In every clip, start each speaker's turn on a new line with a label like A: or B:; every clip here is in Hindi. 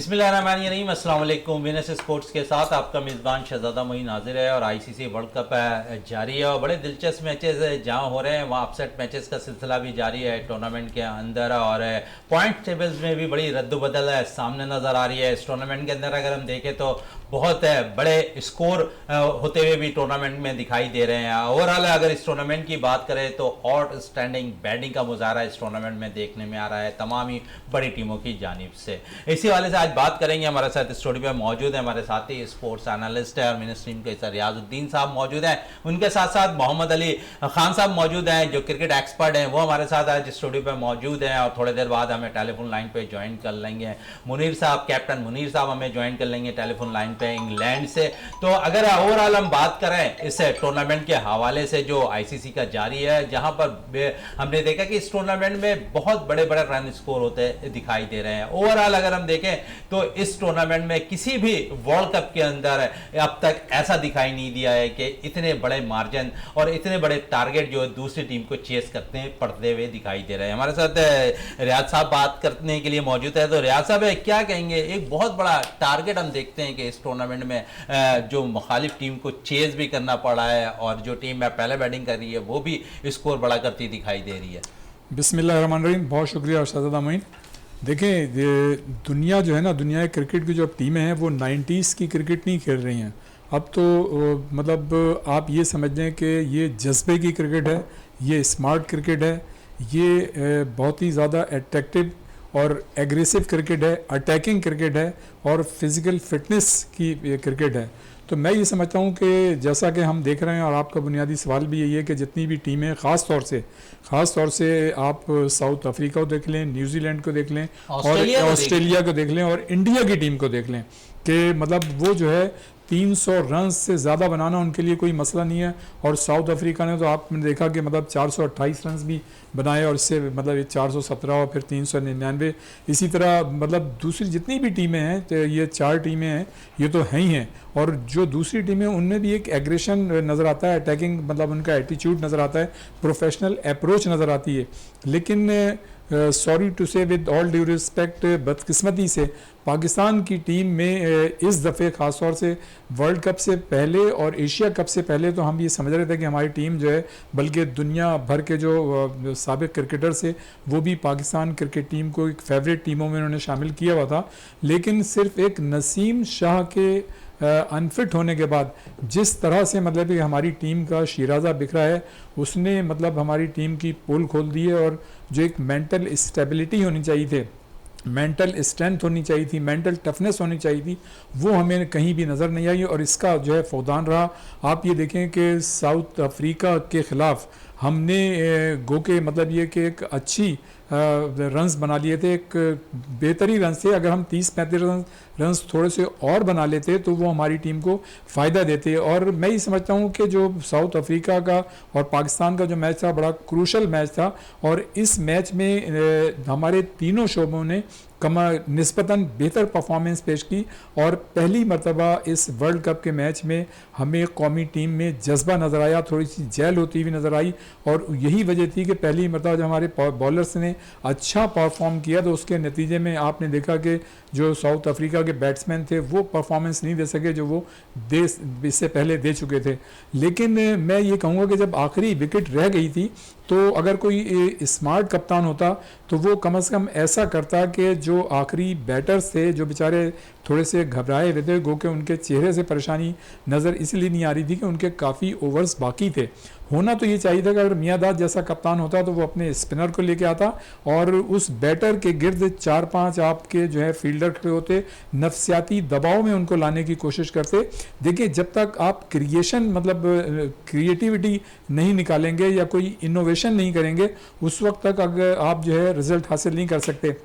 A: बिस्मिल्लाहिर्रहमानिर्रहीम, अस्सलाम वालेकुम। विनस स्पोर्ट्स के साथ आपका मेज़बान शहजादा मोइन हाजिर है और आईसीसी वर्ल्ड कप जारी है और बड़े दिलचस्प मैचेस जहां हो रहे हैं वहां अपसेट मैचेस का सिलसिला भी जारी है टूर्नामेंट के अंदर और पॉइंट टेबल्स में भी बड़ी रद्दबदल है सामने नज़र आ रही है। इस टूर्नामेंट के अंदर अगर हम देखें तो बहुत बड़े स्कोर होते हुए भी टूर्नामेंट में दिखाई दे रहे हैं। ओवरऑल अगर इस टूर्नामेंट की बात करें तो आउटस्टैंडिंग बैटिंग का मुजाहरा इस टूर्नामेंट में देखने में आ रहा है तमाम ही बड़ी टीमों की जानिब से। इसी वाले से आज बात करेंगे। हमारे साथ स्टूडियो में मौजूद है हमारे साथी स्पोर्ट्स एनालिस्ट है और मिनिस्ट्री टीम के सर रियाजुद्दीन साहब मौजूद हैं। उनके साथ साथ मोहम्मद अली खान साहब मौजूद हैं जो क्रिकेट एक्सपर्ट हैं, वो हमारे साथ आज स्टूडियो पर मौजूद हैं और थोड़ी देर बाद हमें टेलीफोन लाइन पे ज्वाइन कर लेंगे। मुनीर साहब, कैप्टन मुनीर साहब हमें ज्वाइन कर लेंगे टेलीफोन लाइन पे इंग्लैंड से। तो अगर ओवरऑल हम बात करें इस टूर्नामेंट के हवाले से जो आईसीसी का जारी है, जहां पर हमने देखा कि इस टूर्नामेंट में बहुत बड़े बड़े रन स्कोर होते दिखाई दे रहे हैं। ओवरऑल अगर हम देखें तो इस टूर्नामेंट में किसी भी वर्ल्ड कप के अंदर अब तक ऐसा दिखाई नहीं दिया है कि इतने बड़े मार्जिन और इतने बड़े टारगेट जो दूसरी टीम को चेस करते पड़ते हुए दिखाई दे रहे हैं। हमारे साथ रियाज साहब बात करने के लिए मौजूद है। तो रियाज साहब क्या कहेंगे, एक बहुत बड़ा टारगेट हम देखते हैं कि इस टूर्नामेंट में जो मुखालिफ टीम को चेस भी करना पड़ा है और जो टीम में पहले बैटिंग कर रही है वो भी स्कोर बड़ा करती दिखाई दे रही है।
B: बिस्मिल्लाहिर्रहमानिर्रहीम, बहुत शुक्रिया शहजादा मोइन। देखें, दुनिया जो है ना, दुनिया की क्रिकेट की जो टीमें हैं वो 90s की क्रिकेट नहीं खेल रही हैं। अब तो मतलब आप ये समझ लें कि ये जज्बे की क्रिकेट है, ये स्मार्ट क्रिकेट है, ये बहुत ही ज़्यादा अट्रैक्टिव और एग्रेसिव क्रिकेट है, अटैकिंग क्रिकेट है और फिज़िकल फिटनेस की क्रिकेट है। तो मैं ये समझता हूँ कि जैसा कि हम देख रहे हैं और आपका बुनियादी सवाल भी यही है कि जितनी भी टीमें ख़ास तौर से आप साउथ अफ्रीका को देख लें, न्यूजीलैंड को देख लें और ऑस्ट्रेलिया को देख लें और इंडिया की टीम को देख लें कि मतलब वो जो है 300 रन से ज़्यादा बनाना उनके लिए कोई मसला नहीं है। और साउथ अफ्रीका ने तो आपने देखा कि मतलब 428 रन भी बनाए और इससे मतलब ये 417 और फिर 399। इसी तरह मतलब दूसरी जितनी भी टीमें हैं, तो ये 4 टीमें हैं, ये तो हैं ही हैं। और जो दूसरी टीमें उनमें भी एक एग्रेशन नज़र आता है, अटैकिंग मतलब उनका एटीट्यूड नज़र आता है, प्रोफेशनल अप्रोच नज़र आती है। लेकिन सॉरी टू से विद ऑल ड्यू रिस्पेक्ट, बदकिस्मती से पाकिस्तान की टीम में इस दफ़े ख़ास तौर से वर्ल्ड कप से पहले और एशिया कप से पहले तो हम ये समझ रहे थे कि हमारी टीम जो है, बल्कि दुनिया भर के जो साबिक क्रिकेटर्स थे वो भी पाकिस्तान क्रिकेट टीम को एक फेवरेट टीमों में उन्होंने शामिल किया हुआ था। लेकिन सिर्फ एक नसीम शाह के अनफिट होने के बाद जिस तरह से मतलब कि हमारी टीम का शिराजा बिखरा है, उसने मतलब हमारी टीम की पोल खोल दी है। और जो एक मेंटल स्टेबिलिटी होनी चाहिए थी, मेंटल स्ट्रेंथ होनी चाहिए थी, मेंटल टफनेस होनी चाहिए थी, वो हमें कहीं भी नज़र नहीं आई और इसका जो है फौदान रहा। आप ये देखें कि साउथ अफ्रीका के ख़िलाफ़ हमने गो के मतलब ये कि एक अच्छी रन्स बना लिए थे, एक बेहतरीन रन थे। अगर हम 30-35 रन्स थोड़े से और बना लेते तो वो हमारी टीम को फ़ायदा देते। और मैं ये समझता हूँ कि जो साउथ अफ्रीका का और पाकिस्तान का जो मैच था बड़ा क्रूशल मैच था और इस मैच में हमारे तीनों शोबों ने निस्बतन बेहतर परफॉर्मेंस पेश की और पहली मरतबा इस वर्ल्ड कप के मैच में हमें कौमी टीम में जज्बा नज़र आया, थोड़ी सी जेल होती हुई नज़र आई। और यही वजह थी कि पहली मरतबा जब हमारे बॉलर्स ने अच्छा परफॉर्म किया तो उसके नतीजे में आपने देखा कि जो साउथ अफ्रीका के बैट्समैन थे वो परफॉर्मेंस नहीं दे सके जो वो इससे पहले दे चुके थे। लेकिन मैं ये कहूँगा कि जब आखिरी विकेट रह गई थी तो अगर कोई स्मार्ट कप्तान होता तो वो कम से कम ऐसा करता कि जो आखिरी बैटर्स थे जो बेचारे थोड़े से घबराए हुए थे, गो के उनके चेहरे से परेशानी नज़र इसलिए नहीं आ रही थी कि उनके काफ़ी ओवर्स बाकी थे। होना तो ये चाहिए था कि अगर मियादाद जैसा कप्तान होता तो वो अपने स्पिनर को लेके आता और उस बैटर के गिर्द 4-5 आपके जो है फील्डर खड़े होते, नफसियाती दबाव में उनको लाने की कोशिश करते। देखिए, जब तक आप क्रिएशन मतलब क्रिएटिविटी नहीं निकालेंगे या कोई इनोवेशन नहीं करेंगे, उस वक्त तक अगर आप जो है रिजल्ट हासिल नहीं कर सकते।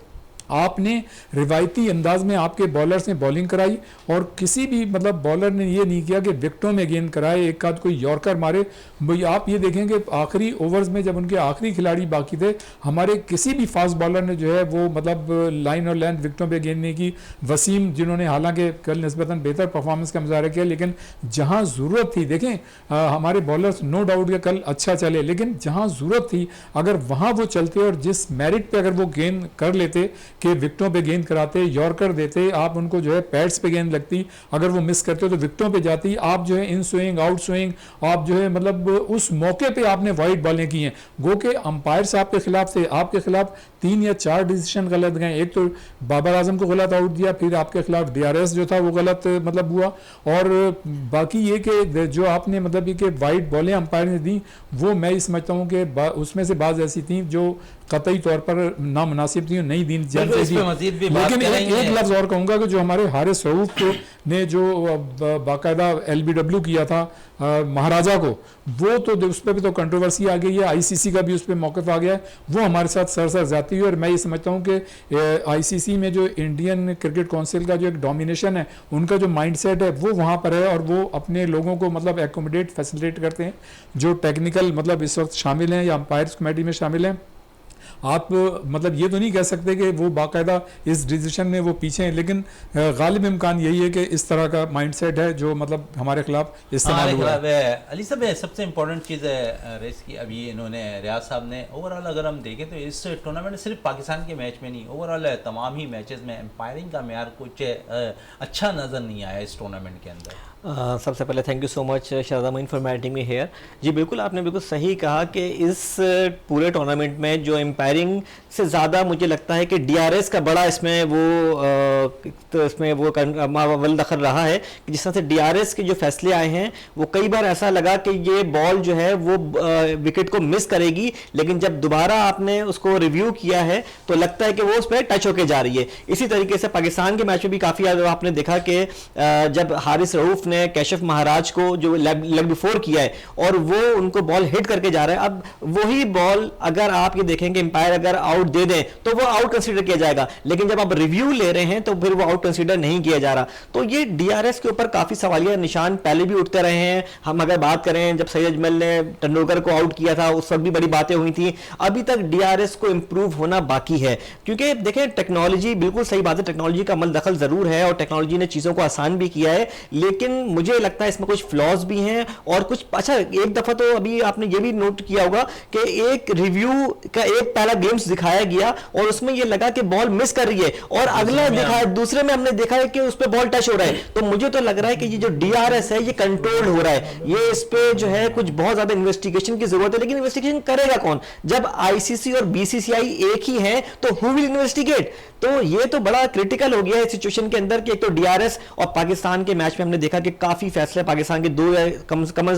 B: आपने रिवायती अंदाज में आपके बॉलर्स ने बॉलिंग कराई और किसी भी मतलब बॉलर ने ये नहीं किया कि विकेटों में गेंद कराए, एक आध कोई यॉर्कर मारे। भाई आप ये देखें कि आखिरी ओवर्स में जब उनके आखिरी खिलाड़ी बाकी थे, हमारे किसी भी फास्ट बॉलर ने जो है वो मतलब लाइन और लेंथ विकेटों पे गेंद नहीं की। वसीम, जिन्होंने हालांकि कल निस्बतन बेहतर परफॉर्मेंस का मुजाहरा किया, लेकिन जहां ज़रूरत थी, देखें हमारे बॉलर्स नो डाउट के कल अच्छा चले, लेकिन जहां ज़रूरत थी अगर वहां वो चलते और जिस मेरिट पे अगर वो गेंद कर लेते कि विकेटों पे गेंद कराते, यॉर्कर देते, आप उनको जो है पैड्स पे गेंद लगती, अगर वो मिस करते हो तो विकेटों पे जाती, आप जो है इन स्विंग आउट स्विंग, आप जो है मतलब उस मौके पे आपने वाइड बॉलें की हैं। गो के अंपायर्स आपके खिलाफ थे, आपके खिलाफ 3 या 4 डिसीजन गलत गए। एक तो बाबर आजम को गलत आउट दिया, फिर आपके खिलाफ डीआरएस जो था वो गलत मतलब हुआ, और बाकी ये कि जो आपने मतलब ये कि वाइड बॉलें अंपायर ने दी, वो मैं ये समझता हूँ कि उसमें से बाज़ ऐसी थी जो कतई तौर पर नामुनासिब थी, नहीं दी जानी चाहिए। लेकिन एक लफ्ज़ और कहूँगा कि जो हमारे हारिस रऊफ ने जो बाकायदा LBW किया था महाराजा को, वो तो उस पर भी तो कंट्रोवर्सी आ गई है, ICC का भी उस पर मौक़िफ़ आ गया है, वो हमारे साथ सर जाती है। और मैं ये समझता हूँ कि ICC में जो इंडियन क्रिकेट काउंसिल का जो एक डोमिनेशन है, उनका जो माइंडसेट है वो वहाँ पर है, और वो अपने लोगों को मतलब एकोमोडेट फैसिलिटेट करते हैं जो टेक्निकल मतलब इस वक्त शामिल हैं या अंपायर्स कमेटी में शामिल हैं। आप मतलब ये तो नहीं कह सकते कि वो बाकायदा इस डिसीजन में वो पीछे हैं, लेकिन गालिब इम्कान यही है कि इस तरह का माइंडसेट है जो मतलब हमारे खिलाफ इस्तेमाल हुआ है।
A: अली साहब, सबसे इम्पोर्टेंट चीज़ है रेस की, अभी इन्होंने रियाज साहब ने ओवरऑल अगर हम देखें तो इस टूर्नामेंट सिर्फ पाकिस्तान के मैच में नहीं, ओवरऑल तमाम ही मैचेस में एम्पायरिंग का मेयार कुछ अच्छा नज़र नहीं आया इस टूर्नामेंट के अंदर।
C: सबसे पहले thank you so much Shahzada Moin for inviting me here. जी बिल्कुल, आपने बिल्कुल सही कहा कि इस पूरे टूर्नामेंट में जो एम्पायरिंग से ज़्यादा मुझे लगता है कि DRS का बड़ा इसमें वो अव्वल दखल रहा है कि जिस तरह से DRS के जो फैसले आए हैं, वो कई बार ऐसा लगा कि ये बॉल जो है वो विकेट को मिस करेगी, लेकिन जब दोबारा आपने उसको रिव्यू किया है तो लगता है कि वो उस पर टच होके जा रही है। इसी तरीके से पाकिस्तान के मैच में भी काफ़ी आपने देखा कि जब हारिस रऊफ ने कैशफ महाराज को जो लेग बिफोर किया है और वो उनको बॉल हिट करके जा रहा है, अब वही बॉल अगर आप ये देखेंगे एम्पायर अगर आउट दे दें तो वो आउट कंसीडर किया जाएगा, लेकिन जब आप रिव्यू ले रहे हैं तो फिर वो आउट कंसीडर नहीं किया जा रहा। तो ये DRS के ऊपर काफी सवालिया निशान पहले भी उठते रहे हैं। हम अगर बात करें जब सैयद अजमल ने तेंदुलकर को आउट किया था उस वक्त भी बड़ी बातें हुई थी। अभी तक DRS को इंप्रूव होना बाकी है, क्योंकि देखें टेक्नोलॉजी, बिल्कुल सही बात है, टेक्नोलॉजी का अमल दखल जरूर है और टेक्नोलॉजी ने चीजों को आसान भी किया है, लेकिन मुझे लगता है इसमें कुछ फ्लॉज भी हैं और कुछ। अच्छा, एक दफा तो अभी आपने ये भी नोट किया होगा कि एक रिव्यू का एक पहला गेम्स दिखाया गया और उसमें ये लगा कि बॉल मिस कर रही है और अगला दिखाया, दूसरे में हमने देखा है कि उस पर बॉल टच हो रहा है। तो मुझे तो लग रहा है कि ये जो DRS है ये कंट्रोल हो रहा है, ये इस पे जो है कुछ बहुत ज्यादा इन्वेस्टिगेशन की जरूरत है, लेकिन इन्वेस्टिगेशन करेगा कौन? जब ICC और BCCI एक ही है तो हु विल इन्वेस्टिगेट? तो ये तो बड़ा क्रिटिकल हो गया है सिचुएशन के अंदर कि एक तो DRS और पाकिस्तान के मैच में हमने देखा कि काफी फैसले पाकिस्तान के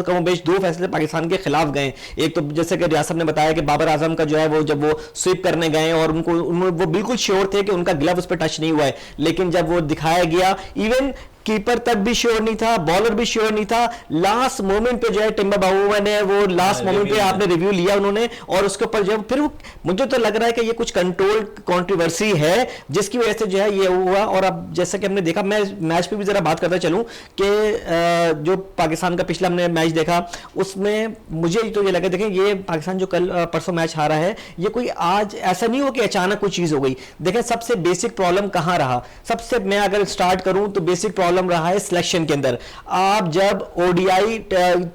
C: कम बेश दो फैसले पाकिस्तान के खिलाफ गए। एक तो जैसे कि रियासत ने बताया कि बाबर आजम का जो है वो जब वो स्वीप करने गए और वो बिल्कुल श्योर थे कि उनका ग्लव उस पर टच नहीं हुआ है, लेकिन जब वो दिखाया गया, इवन कीपर तक भी श्योर नहीं था, बॉलर भी श्योर नहीं था, लास्ट मोमेंट पे जो है टिम्बर बाबू ने वो लास्ट मोमेंट पे आपने रिव्यू लिया उन्होंने और उसके ऊपर जो फिर मुझे तो लग रहा है कि ये कुछ कंट्रोल कंट्रोवर्सी है जिसकी वजह से जो है ये हुआ। और अब जैसा कि हमने देखा, मैं मैच पे भी जरा बात करता चलूं कि जो पाकिस्तान का पिछला हमने मैच देखा उसमें मुझे तो ये लगा, देखें ये पाकिस्तान जो कल परसों मैच हारा है, ये कोई आज ऐसा नहीं हो कि अचानक कोई चीज हो गई। देखें सबसे बेसिक प्रॉब्लम कहां रहा, सबसे मैं अगर स्टार्ट करूं तो बेसिक प्रॉब्लम रहा है सिलेक्शन के अंदर। आप जब ODI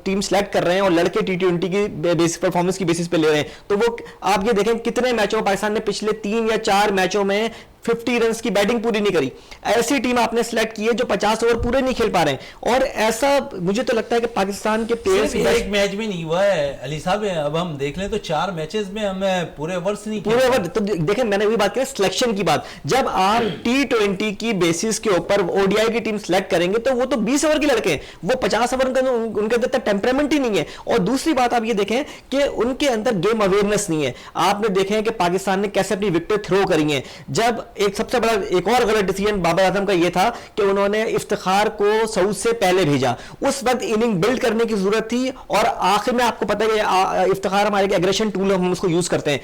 C: टीम सेलेक्ट कर रहे हैं और लड़के T20 की बेसिस परफॉर्मेंस की बेसिस पे ले रहे हैं, तो वो आप ये देखें कितने मैचों में पाकिस्तान ने पिछले 3 या 4 मैचों में 50 रन की बैटिंग पूरी नहीं करी। ऐसी टीम आपने सेलेक्ट की है जो 50 ओवर पूरे नहीं खेल पा रहे हैं, और ऐसा मुझे तो लगता है कि पाकिस्तान के प्लेयर्स
A: एक मैच में नहीं हुआ है अली साहब, अब हम देख लें तो 4 मैचेस में हमें पूरे ओवर्स नहीं,
C: पूरे ओवर। तो देखें मैंने वही बात की सिलेक्शन की बात, जब आप T20 की बेसिस के ऊपर ODI की टीम सेलेक्ट करेंगे तो वो तो 20 ओवर के लड़के हैं, वो 50 ओवर उनके अंदर तक टेम्परामेंट ही नहीं है। और दूसरी बात आप ये देखें कि उनके अंदर गेम अवेयरनेस नहीं है। आपने देखें कि पाकिस्तान ने कैसे अपनी विकेट थ्रो करी है। जब एक सबसे बड़ा एक और गलत डिसीजन बाबर आजम का यह था कि उन्होंने इफ्तिखार को सऊद से पहले भेजा, उस वक्त इनिंग बिल्ड करने की जरूरत थी और आखिर में आपको पता है इफ्तिखार हमारे एग्रेशन टूल हम उसको यूज करते हैं।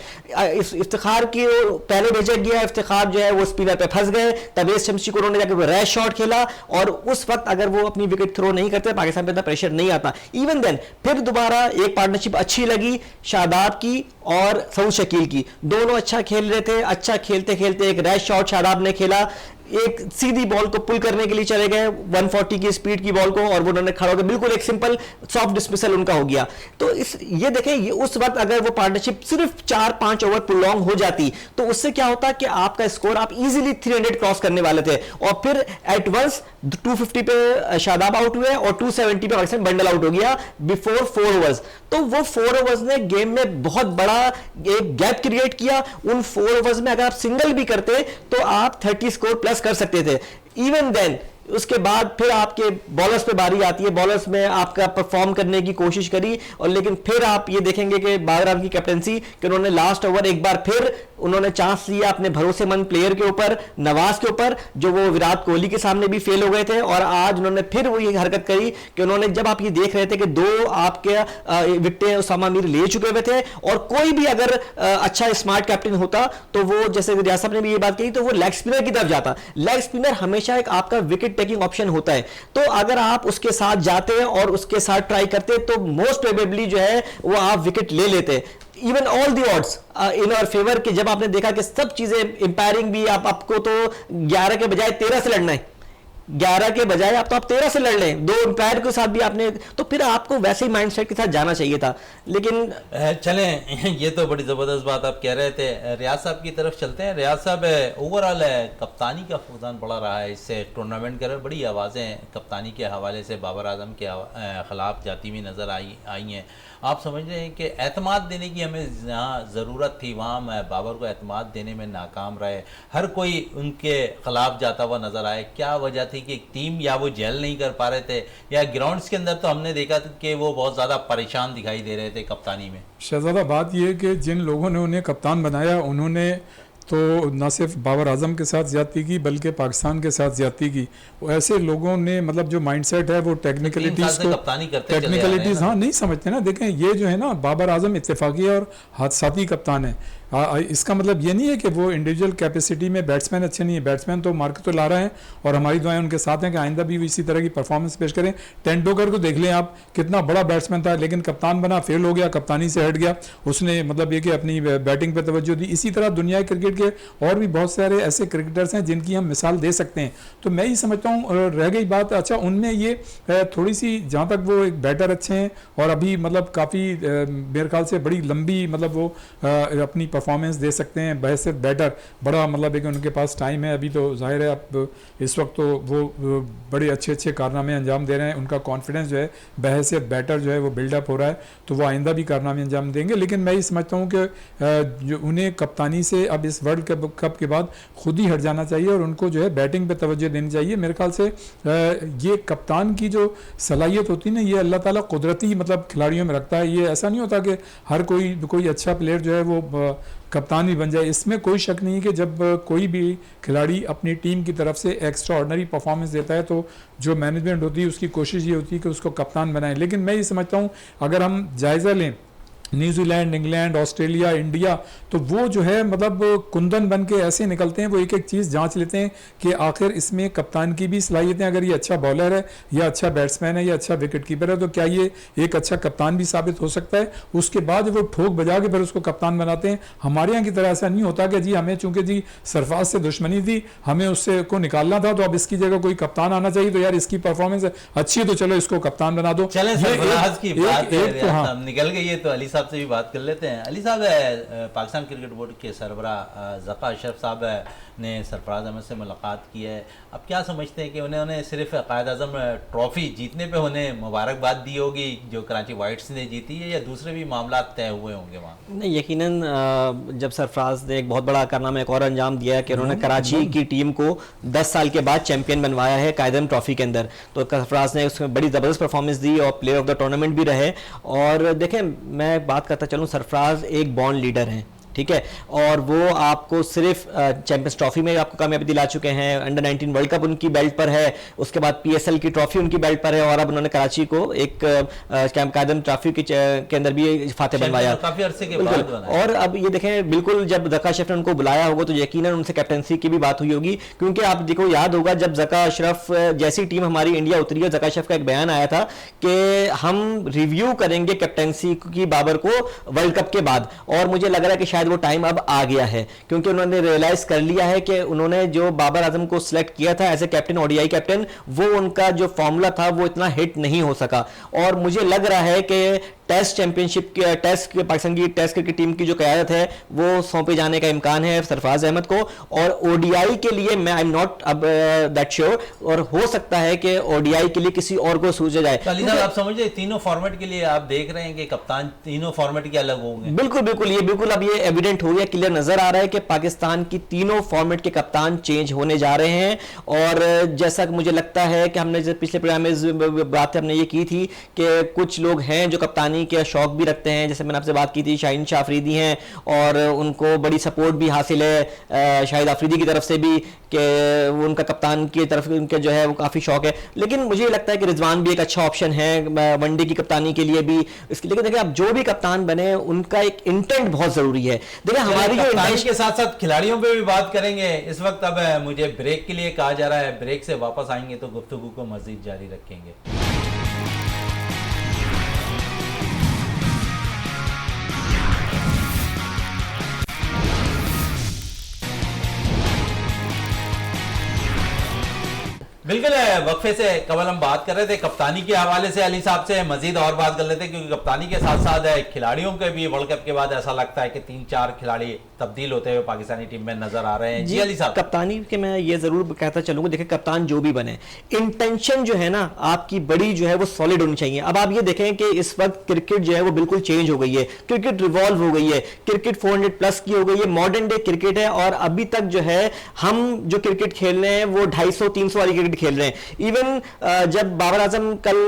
C: इफ्तिखार की पहले भेजा गया, इफ्तिखार जो है वो स्पिनर पे फंस गए, तवेज शमशी को उन्होंने जाकर रैश शॉट खेला और उस वक्त अगर वो अपनी विकेट थ्रो नहीं करते पाकिस्तान पे इतना प्रेशर नहीं आता। इवन देन फिर दोबारा एक पार्टनरशिप अच्छी लगी शादाब की और सऊद शकील की, दोनों अच्छा खेल रहे थे, अच्छा खेलते खेलते एक रैश शॉट शादाब ने खेला, एक सीधी बॉल को पुल करने के लिए चले गए 140 की स्पीड की बॉल को, और वो उन्होंने खड़ा होकर बिल्कुल एक सिंपल सॉफ्ट डिसमिसल उनका हो गया। तो ये देखें, ये उस वक्त अगर वो पार्टनरशिप सिर्फ 4-5 ओवर प्रोलॉन्ग हो जाती तो उससे क्या होता कि आपका स्कोर आप इजीली 300 क्रॉस करने वाले थे, और फिर एट वंस 250 पे शादाब आउट हुए और 270 पे पाकिस्तान बंडल आउट हो गया बिफोर 4 ओवर्स। तो वो 4 ओवर्स ने गेम में बहुत बड़ा एक गैप क्रिएट किया। उन 4 ओवर्स में अगर आप सिंगल भी करते तो आप 30 स्कोर प्लस कर सकते थे। इवन देन उसके बाद फिर आपके बॉलर्स पे बारी आती है, बॉलर्स में आपका परफॉर्म करने की कोशिश करी, और लेकिन फिर आप ये देखेंगे कि बाबर आजम की कैप्टनसी कि उन्होंने लास्ट ओवर एक बार फिर उन्होंने चांस लिया अपने भरोसेमंद प्लेयर के ऊपर, नवाज के ऊपर, जो वो विराट कोहली के सामने भी फेल हो गए थे, और आज उन्होंने फिर वो ये हरकत करी कि उन्होंने, जब आप ये देख रहे थे कि 2 आपके विकेटें उसामा मीर ले चुके हुए थे, और कोई भी अगर अच्छा स्मार्ट कैप्टन होता तो वो, जैसे रियाज साहब ने भी ये बात कही, तो वो लेग स्पिनर की तरफ जाता। लेग स्पिनर हमेशा एक आपका विकेट टेकिंग ऑप्शन होता है, तो अगर आप उसके साथ जाते और उसके साथ ट्राई करते तो मोस्ट प्रोबेबली जो है वो आप विकेट ले लेते। Even all the odds in our favour कि जब आपने देखा कि सब चीजें इंपायरिंग भी, आपको तो 11 के बजाय 13 से लड़ना है, 11 के बजाय आप 13 से लड़ लें, 2 अंपायर के साथ भी आपने, तो फिर आपको वैसे ही माइंडसेट के साथ जाना चाहिए था। लेकिन
A: चलें, ये तो बड़ी ज़बरदस्त बात आप कह रहे थे। रियाज साहब की तरफ चलते हैं। रियाज साहब, ओवरऑल कप्तानी का फुकदान बड़ा रहा है इससे टूर्नामेंट के, बड़ी आवाज़ें कप्तानी के हवाले से बाबर आजम के ख़िलाफ़ जाती हुई नज़र आई हैं। आप समझ रहे हैं कि एतमाद देने की हमें जहाँ ज़रूरत थी वहाँ बाबर को एतमाद देने में नाकाम रहे, हर कोई उनके ख़िलाफ़ जाता हुआ नज़र आए। क्या वजह थी कि टीम या वो जेल नहीं कर पा रहे थे, या ग्राउंड्स के अंदर तो हमने देखा कि वो बहुत ज़्यादा परेशान दिखाई दे रहे थे कप्तानी में?
B: शहजादा, बात यह है कि जिन लोगों ने उन्हें कप्तान बनाया उन्होंने तो न सिर्फ बाबर आजम के साथ ज़्यादती की बल्कि पाकिस्तान के साथ ज़्यादती की। वो ऐसे लोगों ने, मतलब जो माइंडसेट है वो टेक्निकलिटीज़ हाँ नहीं समझते ना। देखें, ये जो है ना, बाबर आजम इत्तेफाकी और हादसाती कप्तान है। इसका मतलब ये नहीं है कि वो इंडिविजुअल कैपेसिटी में बैट्समैन अच्छे नहीं है, बैट्समैन तो मार्केट तो ला रहे हैं, और हमारी दुआएं उनके साथ हैं कि आइंदा भी इसी तरह की परफॉर्मेंस पेश करें। टेंडुलकर को देख लें आप, कितना बड़ा बैट्समैन था लेकिन कप्तान बना, फेल हो गया, कप्तानी से हट गया, उसने मतलब ये कि अपनी बैटिंग पर तवज्जो दी। इसी तरह दुनिया क्रिकेट के और भी बहुत सारे ऐसे क्रिकेटर्स हैं जिनकी हम मिसाल दे सकते हैं। तो मैं ही समझता हूँ, रह गई बात, अच्छा उनमें ये थोड़ी सी, जहाँ तक वो एक बैटर अच्छे हैं और अभी मतलब काफ़ी मेरे ख्याल से बड़ी लंबी मतलब वो अपनी परफॉर्मेंस दे सकते हैं बहैसियत बैटर, बड़ा मतलब है कि उनके पास टाइम है अभी, तो जाहिर है अब इस वक्त तो वो बड़े अच्छे कारनामे अंजाम दे रहे हैं, उनका कॉन्फिडेंस जो है बहैसियत बैटर जो है वो बिल्डअप हो रहा है, तो वो आइंदा भी कारनामे अंजाम देंगे। लेकिन मैं ये समझता हूँ कि जो उन्हें कप्तानी से अब इस वर्ल्ड कप के बाद खुद ही हट जाना चाहिए और उनको जो है बैटिंग पे तवज्जो देनी चाहिए। मेरे ख्याल से ये कप्तान की जो सलाहियत होती है ना, ये अल्लाह ताला कुदरती मतलब खिलाड़ियों में रखता है। ये ऐसा नहीं होता कि हर कोई अच्छा प्लेयर जो है वो कप्तान भी बन जाए। इसमें कोई शक नहीं है कि जब कोई भी खिलाड़ी अपनी टीम की तरफ से एक्स्ट्रा ऑर्डनरी परफॉर्मेंस देता है तो जो मैनेजमेंट होती है उसकी कोशिश ये होती है कि उसको कप्तान बनाए। लेकिन मैं ये समझता हूँ, अगर हम जायज़ा लें न्यूजीलैंड, इंग्लैंड, ऑस्ट्रेलिया, इंडिया, तो वो जो है मतलब कुंदन बन के ऐसे निकलते हैं, वो एक एक चीज़ जांच लेते हैं कि आखिर इसमें कप्तान की भी सलाहियतें, अगर ये अच्छा बॉलर है या अच्छा बैट्समैन है या अच्छा विकेट कीपर है तो क्या ये एक अच्छा कप्तान भी साबित हो सकता है। उसके बाद वो ठोक बजा के फिर उसको कप्तान बनाते हैं। हमारे यहाँ की तरह ऐसा नहीं होता कि जी हमें चूंकि जी सरफराज से दुश्मनी थी, हमें उससे को निकालना था, तो अब इसकी जगह कोई कप्तान आना चाहिए, तो यार इसकी परफॉर्मेंस अच्छी है तो चलो इसको कप्तान बना दो।
A: चले सरफराज की बात निकल गई है तो अली साहब से भी बात कर लेते हैं। अली साहब, पाकिस्तान क्रिकेट बोर्ड के सरबराह ज़का अशरफ साहब ने सरफराज अहमद से मुलाकात की है। अब क्या समझते हैं कि उन्होंने सिर्फ कायद आज़म ट्रॉफी जीतने पे उन्हें मुबारकबाद दी होगी जो कराची वाइट्स ने जीती है, या दूसरे भी मामला तय हुए होंगे वहाँ?
C: नहीं, यकीनन जब सरफराज ने एक बहुत बड़ा कारनामा एक और अंजाम दिया है कि उन्होंने कराची की टीम को 10 साल के बाद चैंपियन बनवाया है कायद आज़म ट्रॉफी के अंदर, तो सरफराज ने उसमें बड़ी ज़बरदस्त परफॉर्मेंस दी और प्लेयर ऑफ द टूर्नामेंट भी रहे। और देखें, मैं बात करता चलूँ, सरफराज एक बॉर्न लीडर हैं, ठीक है, और वो आपको सिर्फ चैंपियंस ट्रॉफी में आपको कामयाबी दिला चुके हैं, अंडर 19 वर्ल्ड कप उनकी बेल्ट पर है, उसके बाद पीएसएल की ट्रॉफी उनकी बेल्ट पर है, और अब उन्होंने कराची को एक कायद ट्रॉफी के अंदर भी फाते बनवाया
A: काफी अरसे के बाद।
C: और अब ये देखें, बिल्कुल जब ज़का अशरफ ने उनको बुलाया होगा तो यकीनन उनसे कैप्टनसी की भी बात हुई होगी, क्योंकि आप देखो याद होगा जब ज़का अशरफ जैसी टीम हमारी इंडिया उतरी है, ज़का अशरफ का एक बयान आया था कि हम रिव्यू करेंगे कैप्टनसी की बाबर को वर्ल्ड कप के बाद, और मुझे लग रहा है कि शायद शायद वो टाइम अब आ गया है, क्योंकि उन्होंने रियलाइज कर लिया है कि उन्होंने जो बाबर आजम को सिलेक्ट किया था as a captain, ODI captain, वो उनका जो फॉर्मूला था वो इतना हिट नहीं हो सका। और मुझे लग रहा है कि टेस्ट चैंपियनशिप टेस्ट पाकिस्तान की टेस्ट क्रिकेट टीम की जो क़यादत है वो सौंपे जाने का इम्कान है सरफराज अहमद को। और ओडीआई के लिए मैं आई एम नॉट अब दैट श्योर, और हो सकता है कि ओडीआई के लिए किसी और को सूझा जाए।
A: अली साहब आप समझिए तीनों फॉर्मेट के लिए आप देख रहे हैं कि कप्तान तीनों फॉर्मेट के अलग होंगे।
C: बिल्कुल बिल्कुल, ये बिल्कुल अब ये एविडेंट हो गया, क्लियर नजर आ रहा है कि पाकिस्तान की तीनों फॉर्मेट के कप्तान चेंज होने जा रहे हैं। और जैसा कि मुझे लगता है कि हमने पिछले प्रोग्राम में बात हमने ये की थी कि कुछ लोग हैं जो कप्तानी के शौक भी रखते हैं, जैसे मैंने आपसे बात की थी शाहीन शाह अफरीदी हैं, और उनको बड़ी सपोर्ट भी हासिल है शाहिद अफरीदी की तरफ से भी कि उनका कप्तान की तरफ उनके जो है वो काफ़ी शौक है। लेकिन मुझे लगता है कि रिजवान भी एक अच्छा ऑप्शन है वनडे की कप्तानी के लिए भी। इसके लेकिन देखिए, अब जो भी कप्तान बने उनका एक इंटेंट बहुत ज़रूरी है। देखिए हमारी जो
A: कप्तानी के साथ साथ खिलाड़ियों पे भी बात करेंगे। इस वक्त अब मुझे ब्रेक के लिए कहा जा रहा है, ब्रेक से वापस आएंगे तो गुफ्तगू को मजीद जारी रखेंगे। बिल्कुल वक्फे से कबल हम बात कर रहे थे कप्तानी के हवाले से, अली साहब से मजीद और बात कर लेते हैं, क्योंकि कप्तानी के साथ साथ खिलाड़ियों के भी वर्ल्ड कप के बाद ऐसा लगता है कि 3-4 खिलाड़ी तब्दील होते हुए पाकिस्तानी टीम में नजर आ रहे हैं। जी अली साहब,
C: कप्तानी के मैं ये जरूर कहता चलूंगा, देखिए कप्तान जो भी बने, इंटेंशन जो है ना आपकी बड़ी जो है वो सॉलिड होनी चाहिए। अब आप ये देखें कि इस वक्त क्रिकेट जो है वो बिल्कुल चेंज हो गई है, क्रिकेट रिवॉल्व हो गई है, क्रिकेट 400 प्लस की हो गई है, मॉडर्न डे क्रिकेट है। और अभी तक जो है हम जो क्रिकेट खेल रहे हैं वो 250-300 वाली क्रिकेट खेल रहे हैं। इवन जब बाबर आजम कल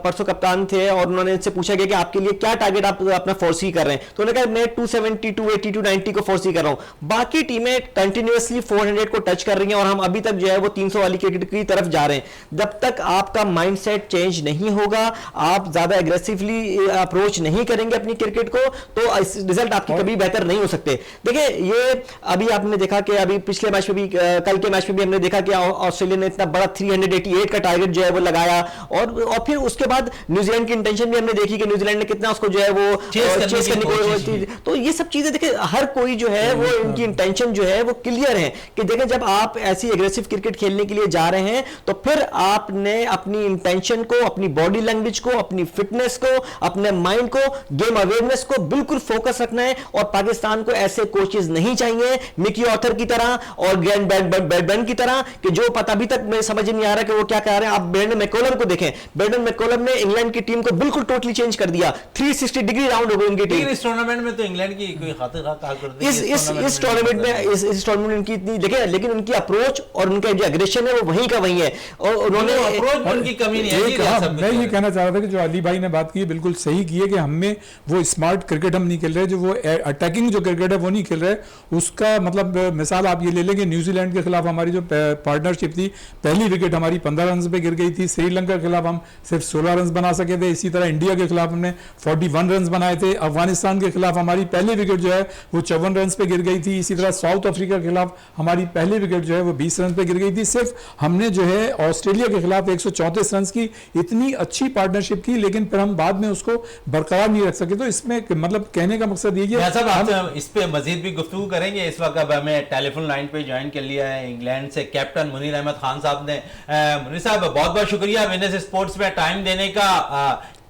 C: परसों कप्तान थे और उन्होंने इनसे पूछा गया कि आपके लिए क्या टारगेट आप अपना फोर्सी कर रहे हैं, तो उन्होंने कहा मैं 270, 280, 290 को फोर्सी कर रहा हूं। बाकी टीमें कंटिन्यूअसली 400 को टच कर रही हैं और हम अभी तक जो है वो 300 वाली क्रिकेट की तरफ जा रहे हैं। जब तक आपका माइंडसेट चेंज नहीं होगा, आप ज्यादा एग्रेसिवली अप्रोच नहीं करेंगे अपनी क्रिकेट को, तो रिजल्ट आपकी कभी बेहतर नहीं हो सकते। देखिए ये अभी आपने देखा कि अभी पिछले मैच में भी कल के मैच में भी हमने देखा कि ऑस्ट्रेलिया ने इतना बड़ा 388 का टारगेट जो है वो लगाया, और फिर उसके बाद न्यूजीलैंड की इंटेंशन भी हमने देखी कि न्यूजीलैंड ने कितना उसको जो है वो चेस करने की। तो ये सब चीजें देखिए हर कोई जो है वो इनकी इंटेंशन जो है वो क्लियर है कि देखें जब आप ऐसी एग्रेसिव क्रिकेट खेलने के लिए जा रहे हैं तो फिर आपने अपनी इंटेंशन को, अपनी बॉडी लैंग्वेज को, अपनी फिटनेस को, अपने माइंड को, गेम अवेयरनेस को बिल्कुल फोकस रखना है। और पाकिस्तान को ऐसे कोचेज नहीं चाहिए मिकी ऑथर की तरह और ग्रैंड बैडबर्न की तरह कि जो पता अभी तक मुझे समझ नहीं आ रहा कि वो क्या कह रहे हैं। आप ब्रेंडन मैककलम को देखें, ब्रेंडन मैककलम ने इंग्लैंड की टीम को बिल्कुल टोटली चेंज कर दिया, 360 डिग्री राउंड हो गई उनकी टीम।
A: इस टूर्नामेंट में तो इंग्लैंड की कोई खातिर
C: इस टूर्नामेंट में इनकी इतनी देखें, लेकिन उनकी अप्रोच और उनका जो एग्रेशन है वो वहीं का वहीं है, और उन्होंने
A: अप्रोच उनकी कमी नहीं है।
B: मैं ये कहना चाह रहा था कि जो अली भाई ने बात की बिल्कुल सही की है कि हमें वो स्मार्ट क्रिकेट हम नहीं खेल रहे, जो वो अटैकिंग जो क्रिकेट है वो नहीं खेल रहे। उसका मतलब मिसाल आप ये ले लें कि न्यूजीलैंड के खिलाफ हमारी जो पार्टनरशिप थी, पहली विकेट हमारी 15 रन पे गिर गई थी। श्रीलंका के खिलाफ हम सिर्फ 16 रन बना सके थे। इसी तरह इंडिया के खिलाफ हमने 41 रन बनाए थे। अफगानिस्तान के खिलाफ हमारी पहली विकेट जो है वो 54 रन पे गिर गई थी। इसी तरह साउथ अफ्रीका के खिलाफ हमारी पहली विकेट जो है वो 20 रन पे गिर गई थी। सिर्फ हमने जो है ऑस्ट्रेलिया के खिलाफ 134 रन की इतनी अच्छी पार्टनरशिप की, लेकिन फिर हम बाद में उसको बरकरार नहीं रख सके। तो इसमें मतलब कहने का मकसद ये
A: है इस पे मजीद भी गुफ्तगू करेंगे। इस वक्त अब हमें टेलीफोन लाइन पे ज्वाइन कर लिया है इंग्लैंड से कैप्टन मुनीर अहमद खान साहब ने। मुनीर साहब बहुत बहुत शुक्रिया विनर्स स्पोर्ट्स में टाइम देने का।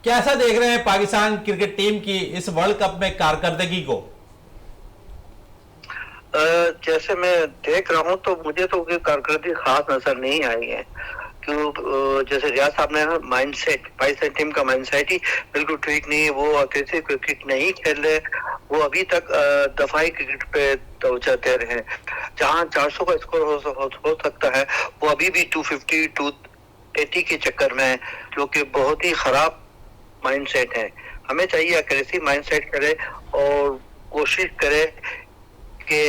A: कैसा देख रहे हैं पाकिस्तान क्रिकेट टीम की इस वर्ल्ड कप में कारकर्दगी को?
D: जैसे मैं देख रहा हूं तो मुझे तो कारकर्दगी खास नजर नहीं आई है, क्यों जैसे रियाज साहब ने माइंडसेट, पाकिस्तान टीम का माइंडसेट ही बिल्कुल ठीक नहीं है। वो अग्रेसिव क्रिकेट नहीं खेल रहे, वो अभी तक दफाई क्रिकेट पे तवज्जो दे रहे हैं। जहां 400 का स्कोर हो सकता है वो अभी भी 250, 280 के चक्कर में है, जो कि बहुत ही खराब माइंडसेट है। हमें चाहिए अग्रेसिव माइंडसेट करे और कोशिश करे कि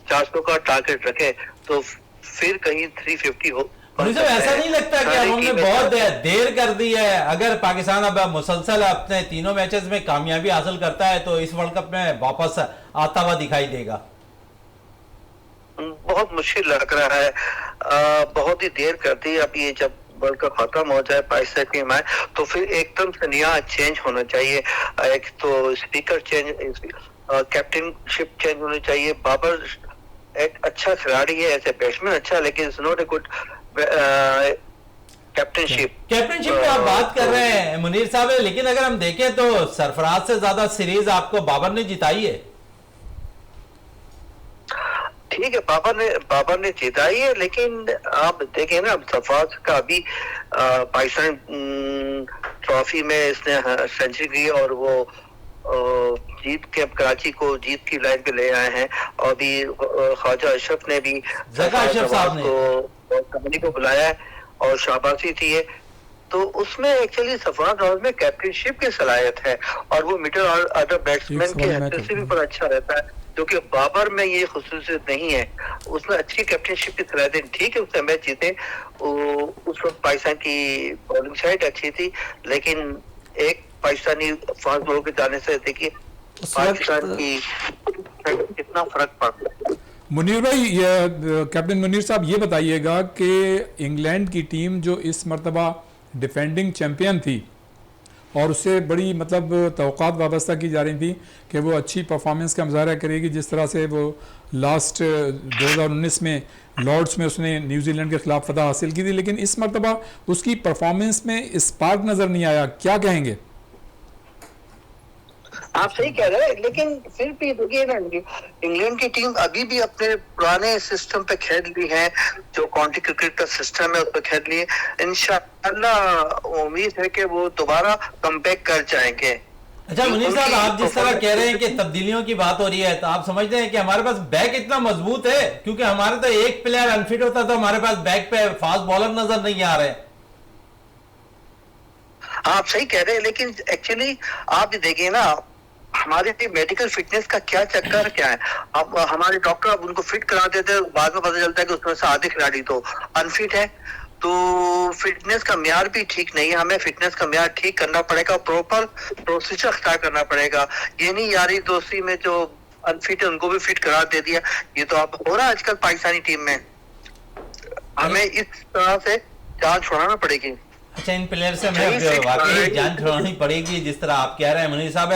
D: 400 का टारगेट रखे, तो फिर कहीं 350 हो।
A: ऐसा नहीं लगता कि हमने बहुत देर कर दी है? अगर पाकिस्तान अब मुसलसल अपने तीनों मैचेस में कामयाबी हासिल करता है तो इस वर्ल्ड कप में वापस आता हुआ दिखाई देगा।
D: बहुत मुश्किल लग रहा है, बहुत ही देर कर दी। अब ये जब वर्ल्ड कप खत्म हो जाए, पाकिस्तान टीम आए, तो फिर एकदम से नया चेंज होना चाहिए। एक तो स्पीकर चेंज, कैप्टनशिप चेंज होनी चाहिए। बाबर एक अच्छा खिलाड़ी है, ऐसे बैट्समैन अच्छा, लेकिन it's not a good captaincy.
A: Captaincy की आप बात कर रहे हैं मुनीर साहब, लेकिन अगर हम देखें तो सरफराज से ज्यादा सीरीज आपको बाबर ने जिताई है।
D: ठीक है, बाबर ने जिताई है, लेकिन आप देखें ना, सरफराज का अभी पाकिस्तान ट्रॉफी में इसने सेंचुरी की और वो जीत के कराची को जीत की लाइन पे ले आए हैं। और अभी ख्वाजा अशरफ ने भी
A: अशरफ साहब
D: को कंपनी को बुलाया है और शाबाशी दी है। तो उसमें एक्चुअली सरफराज अहमद में कैप्टनशिप की सलाहियत है और वो मिडिल ऑर्डर बैट्समैन के हैसियत से भी बड़ा अच्छा रहता है, जो कि बाबर में ये खुसूसियत नहीं है। उसने अच्छी कैप्टनशिप की सलाहियत, ठीक है उसने मैच जीते, उस वक्त पाकिस्तान की बॉलिंग साइड अच्छी थी, लेकिन एक पाकिस्तानी फास्ट बॉल के जाने से देखिए पाकिस्तान की कितना फर्क पड़ता है।
B: मुनीर भाई, कैप्टन मुनीर साहब ये बताइएगा कि इंग्लैंड की टीम जो इस मर्तबा डिफेंडिंग चैंपियन थी और उससे बड़ी मतलब तवक़्क़ात वाबस्ता की जा रही थी कि वो अच्छी परफॉर्मेंस का मुज़ाहरा करेगी, जिस तरह से वो लास्ट 2019 में लॉर्ड्स में उसने न्यूजीलैंड के खिलाफ फतह हासिल की थी, लेकिन इस मर्तबा उसकी परफॉर्मेंस में स्पार्क नज़र नहीं आया, क्या कहेंगे?
D: आप सही कह रहे हैं, लेकिन फिर भी देखिए ना, इंग्लैंड की टीम अभी भी अपने पुराने सिस्टम पे खेल रही है, जो काउंटी क्रिकेट का सिस्टम है उस पर खेल रही है। इंशाअल्लाह उम्मीद है कि वो दोबारा कमबैक कर जाएंगे।
A: अच्छा मुनीर साहब, आप जिस तरह कह रहे हैं कि तब्दीलियों की बात हो रही है, तो आप समझते हैं कि हमारे पास बैक इतना मजबूत है? क्योंकि हमारे तो एक प्लेयर अनफिट होता तो हमारे पास बैक पे फास्ट बॉलर नजर नहीं आ रहे।
D: आप सही कह रहे हैं, लेकिन एक्चुअली आप भी देखिए ना, हमारे मेडिकल फिटनेस का क्या चक्कर क्या है। अब हमारे डॉक्टर अब उनको फिट करा देते हैं, बाद में पता चलता है कि उसमें से आधे खिलाड़ी तो अनफिट है। तो फिटनेस का म्यार भी ठीक नहीं है, हमें फिटनेस का म्यार ठीक करना पड़ेगा, प्रॉपर प्रोसीजर अख्तियार करना पड़ेगा। ये नहीं यारी दोस्ती में जो अनफिट है उनको भी फिट करा दे दिया। ये तो अब हो रहा है आजकल पाकिस्तानी टीम में, हमें इस तरह से जान छुड़ाना पड़ेगी।
A: अच्छा, इन प्लेयर से हमें वाकई जान छुड़ानी पड़ेगी जिस तरह आप कह रहे हैं। मुनीर साहब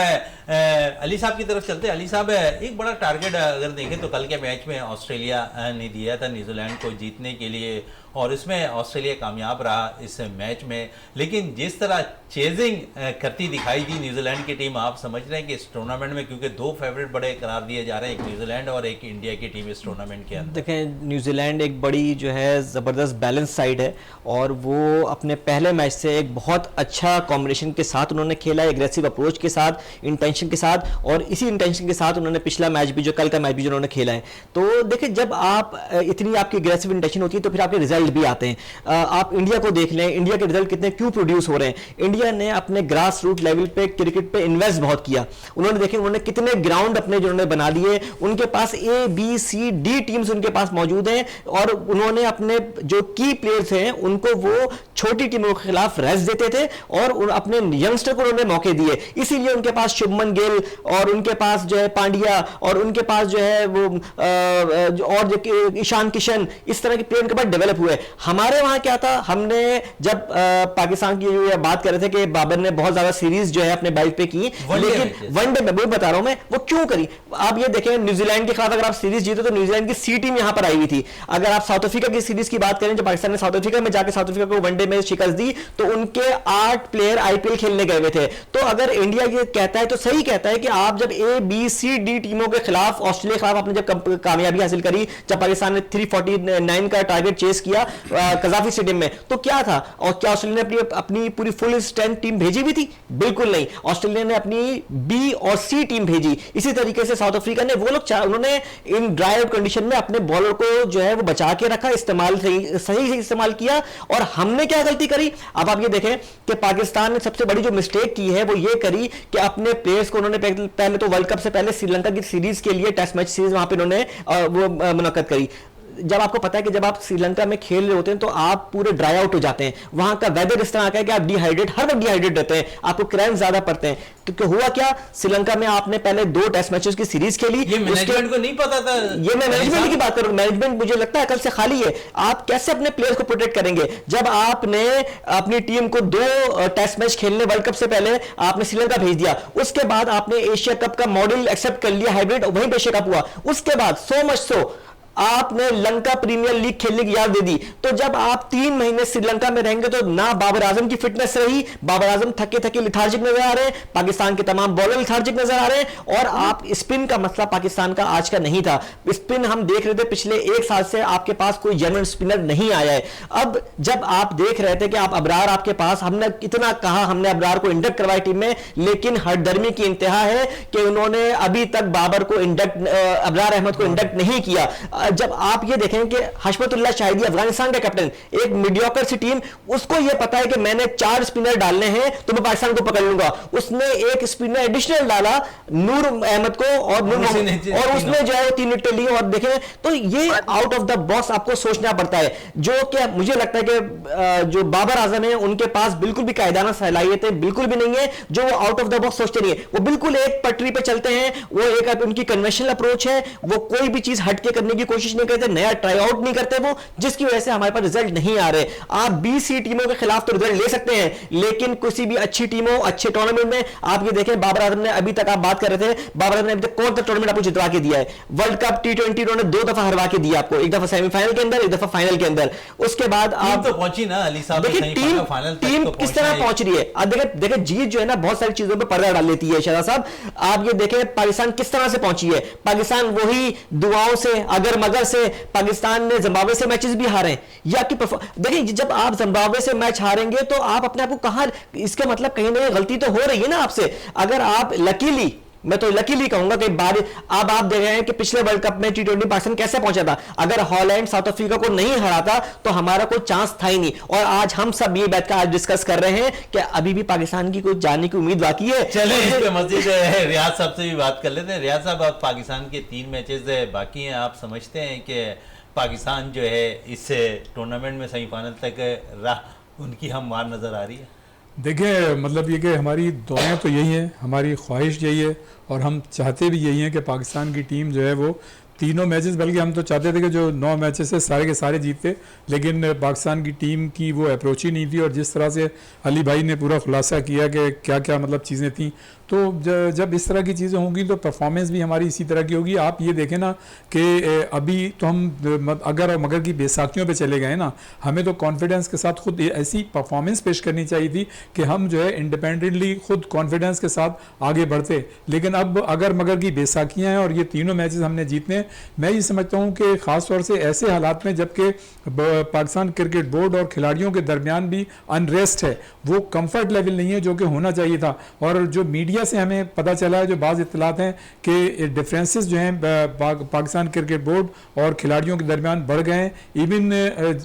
A: अली साहब की तरफ चलते हैं। अली साहब, एक बड़ा टारगेट अगर देखें तो कल के मैच में ऑस्ट्रेलिया ने दिया था न्यूजीलैंड को जीतने के लिए, और इसमें ऑस्ट्रेलिया कामयाब रहा इस मैच में, लेकिन जिस तरह चेजिंग करती दिखाई दी न्यूजीलैंड की टीम, आप समझ रहे हैं कि इस टूर्नामेंट में, क्योंकि दो फेवरेट बड़े करार दिए जा रहे हैं, एक न्यूजीलैंड और एक इंडिया की टीम इस टूर्नामेंट के अंदर।
C: देखें, न्यूजीलैंड एक बड़ी जो है ज़बरदस्त बैलेंस साइड है और वो अपने पहले मैच से एक बहुत अच्छा कॉम्बिनेशन के साथ उन्होंने खेला, एग्रेसिव अप्रोच के साथ, इंटेंशन के साथ, और इसी इंटेंशन के साथ उन्होंने पिछला मैच भी, जो कल का मैच भी जो उन्होंने खेला है। तो देखिए, जब आप इतनी आपकी एग्रेसिव इंटेंशन होती है तो फिर आपके रिजल्ट भी आते हैं। आप इंडिया को देख लें, इंडिया के रिजल्ट कितने क्यों प्रोड्यूस हो रहे हैं। इंडिया ने अपने ग्रास रूट लेवल पे क्रिकेट पे इन्वेस्ट बहुत किया। उन्होंने देखे उन्होंने कितने ग्राउंड अपने जो बना लिए, उनके पास A, B, C, D teams उनके पास मौजूद हैं, और उन्होंने अपने जो की प्लेयर्स हैं उनको वो छोटी टीमों के खिलाफ रेस्ट देते थे और अपने यंगस्टर को उन्होंने मौके दिए। इसीलिए उनके पास शुभमन गिल और उनके पास जो है पांड्या और उनके पास जो है वो और जो ईशान किशन, इस तरह के प्लेयर उनके पास डेवलप हुए। हमारे वहां क्या था, हमने जब पाकिस्तान की जो बात कर रहे थे कि बाबर ने बहुत ज्यादा सीरीज जो है अपने बाइक पे की, लेकिन वनडे में, वो बता रहा हूं मैं, वो क्यों करी। आप ये देखें, न्यूजीलैंड के खिलाफ अगर आप सीरीज जीते तो न्यूजीलैंड की सी टीम यहां पर आई हुई थी। अगर आप साउथ अफ्रीका की सीरीज की बात करें, जो पाकिस्तान ने साउथ अफ्रीका में जाकर साउथ अफ्रीका को वनडे में शिकस्त दी, तो उनके 8 प्लेयर आईपीएल खेलने गए हुए थे। तो अगर इंडिया ये कहता है तो सही कहता है कि आप जब A, B, C, D टीमों के खिलाफ, ऑस्ट्रेलिया के खिलाफ आपने जब कामयाबी हासिल करी, जब पाकिस्तान ने 349 का टारगेट चेस किया कजाफी स्टेडियम में, तो क्या था, और क्या ऑस्ट्रेलिया ने अपनी पूरी फुल स्ट्रेंथ टीम भेजी भी थी? बिल्कुल नहीं। ऑस्ट्रेलिया ने अपनी B और C टीम भेजी। इसी तरीके से साउथ अफ्रीका ने, वो लोग उन्होंने इन ड्राई आउट कंडीशन में अपने बॉलर को जो है वो बचा के रखा, इस्तेमाल सही इस्तेमाल किया। और हमने क्या गलती करी, अब आप ये देखें कि पाकिस्तान ने सबसे बड़ी जो मिस्टेक की है वो ये करी कि अपने प्लेयर्स को उन्होंने पहले तो वर्ल्ड कप से पहले श्रीलंका की सीरीज के लिए टेस्ट मैच सीरीज वहां पे उन्होंने वो मुनक्कद करी। जब आपको पता है कि जब आप श्रीलंका में खेल रहे होते हैं तो आप पूरे ड्राई आउट हो जाते हैं, वहां का वेदर इस तरह का है कि आप डिहाइड्रेट, हर वक्त डिहाइड्रेट रहते हैं, आपको क्रैम्प ज्यादा पड़ते हैं। तो हुआ क्या, श्रीलंका में आपने पहले 2 टेस्ट मैचेस की सीरीज खेली,
A: ये मैनेजमेंट को नहीं पता था।
C: ये मैं मैनेजमेंट की बात करूं, मैनेजमेंट मुझे लगता है कल से खाली है। आप कैसे अपने प्लेयर्स को प्रोटेक्ट करेंगे जब आपने अपनी टीम को 2 टेस्ट मैच खेलने वर्ल्ड कप से पहले आपने श्रीलंका भेज दिया, उसके बाद आपने एशिया कप का मॉडल एक्सेप्ट कर लिया, हाइब्रिड, वहीं पे एशिया कप हुआ, उसके बाद सो मच सो आपने लंका प्रीमियर लीग खेलने की याद दे दी। तो जब आप 3 महीने श्रीलंका में रहेंगे तो ना बाबर आजम की फिटनेस रही, बाबर आजम थके थके लिथार्जिक नजर आ रहे हैं, पाकिस्तान के तमाम बॉलर लिथार्जिक नजर आ रहे हैं, और आप स्पिन का मसला पाकिस्तान का आज का नहीं था। स्पिन हम देख रहे थे पिछले 1 साल से आपके पास कोई जेन्युइन स्पिनर नहीं आया है। अब जब आप देख रहे थे कि आप अबरार आपके पास, हमने इतना कहा, हमने अबरार को इंडक्ट करवाई टीम में, लेकिन हरदर्मी की इंतहा है कि उन्होंने अभी तक बाबर को इंडक्ट, अबरार अहमद को इंडक्ट नहीं किया। जब आप ये देखें कि हशमतुल्लाह शाहिदी अफगानिस्तान का कैप्टन, एक मीडियोकर सी टीम, उसको ये पता है कि मैंने 4 स्पिनर डालने हैं तो मैं पाकिस्तान को पकड़ लूंगा, उसने एक स्पिनर एडिशनल डाला नूर अहमद को, और उसने जो है वो 3 विकेट ली। और देखें तो ये आउट ऑफ द बॉक्स आपको सोचना पड़ता है, जो कि मुझे लगता है कि जो बाबर आजम है उनके पास बिल्कुल भी कायदाना सलाहियतें बिल्कुल भी नहीं है, जो वो आउट ऑफ द बॉक्स सोचते नहीं है, वो बिल्कुल एक पटरी पे चलते हैं, वो एक उनकी कन्वेंशनल अप्रोच है, वो कोई भी चीज हटके करने की कोशिश नहीं करते, नया ट्राई आउट नहीं करते वो, जिसकी वजह से हमारे पास रिजल्ट नहीं आ रहे। आप 20 टीमों के खिलाफ तो रिजल्ट ले सकते हैं, लेकिन किसी भी अच्छी टीमों, अच्छे टूर्नामेंट में आप ये देखें, बाबर आजम ने अभी तक, आप बात कर रहे थे, बाबर आजम ने अभी तक कौन सा टूर्नामेंट आपको जितवा के दिया है? वर्ल्ड कप, T20 उन्होंने 2 दफा हरवा के दिया आपको, एक दफा सेमीफाइनल के अंदर, एक दफा फाइनल के अंदर। उसके बाद आप
A: तो पहुंची ना अली साहब,
C: देखिए टीम किस तरह पहुंच रही है। अब देखिए जीत जो है ना बहुत सारी चीजों पे पर्दा डाल लेती है शहजाद साहब। आप ये देखें पाकिस्तान किस तरह से पहुंची है, पाकिस्तान वही दुआओं से, अगर मगर से, पाकिस्तान ने जिम्बाब्वे से मैचेस भी हारे, या कि देखिए जब आप जिम्बाब्वे से मैच हारेंगे तो आप अपने आप को कहां, इसका मतलब कहीं ना कहीं गलती तो हो रही है ना आपसे। अगर आप लकीली, मैं तो लकीली कहूंगा कि बारिश, अब आप देख रहे हैं कि पिछले वर्ल्ड कप में T20 पाकिस्तान कैसे पहुंचा था, अगर हॉलैंड साउथ अफ्रीका को नहीं हराता तो हमारा कोई चांस था ही नहीं। और आज हम सब ये बैठ कर आज डिस्कस कर रहे हैं कि अभी भी पाकिस्तान की कोई जाने की उम्मीद बाकी है।
A: चले इस पे मजीद रियाज साहब से भी बात कर लेते हैं। रियाज साहब, अब पाकिस्तान के 3 मैचेस बाकी हैं, आप समझते हैं कि पाकिस्तान जो है इस टूर्नामेंट में सेमीफाइनल तक राह उनकी हमवार नजर आ रही है?
B: देखिए मतलब ये कि हमारी दुआएं तो यही है, हमारी ख्वाहिश यही है, और हम चाहते भी यही हैं कि पाकिस्तान की टीम जो है वो तीनों मैचेस, बल्कि हम तो चाहते थे कि जो 9 मैचेस है सारे के सारे जीतते, लेकिन पाकिस्तान की टीम की वो अप्रोच ही नहीं थी। और जिस तरह से अली भाई ने पूरा खुलासा किया कि क्या क्या मतलब चीज़ें थी, तो जब इस तरह की चीज़ें होंगी तो परफॉर्मेंस भी हमारी इसी तरह की होगी। आप ये देखें ना कि अभी तो हम अगर मगर की बैसाखियों पे चले गए ना, हमें तो कॉन्फिडेंस के साथ खुद ऐसी परफॉर्मेंस पेश करनी चाहिए थी कि हम जो है इंडिपेंडेंटली खुद कॉन्फिडेंस के साथ आगे बढ़ते। लेकिन अब अगर मगर की बैसाखियाँ हैं और ये तीनों मैचेस हमने जीतने, मैं ये समझता हूँ कि ख़ास तौर से ऐसे हालात में जबकि पाकिस्तान क्रिकेट बोर्ड और खिलाड़ियों के दरमियान भी अनरेस्ट है, वो कंफर्ट लेवल नहीं है जो कि होना चाहिए था। और जो मीडिया से हमें पता चला है, जो बाज़ इत्तलात हैं कि डिफरेंसेस जो हैं पाकिस्तान क्रिकेट बोर्ड और खिलाड़ियों के दरमियान बढ़ गए हैं। इवन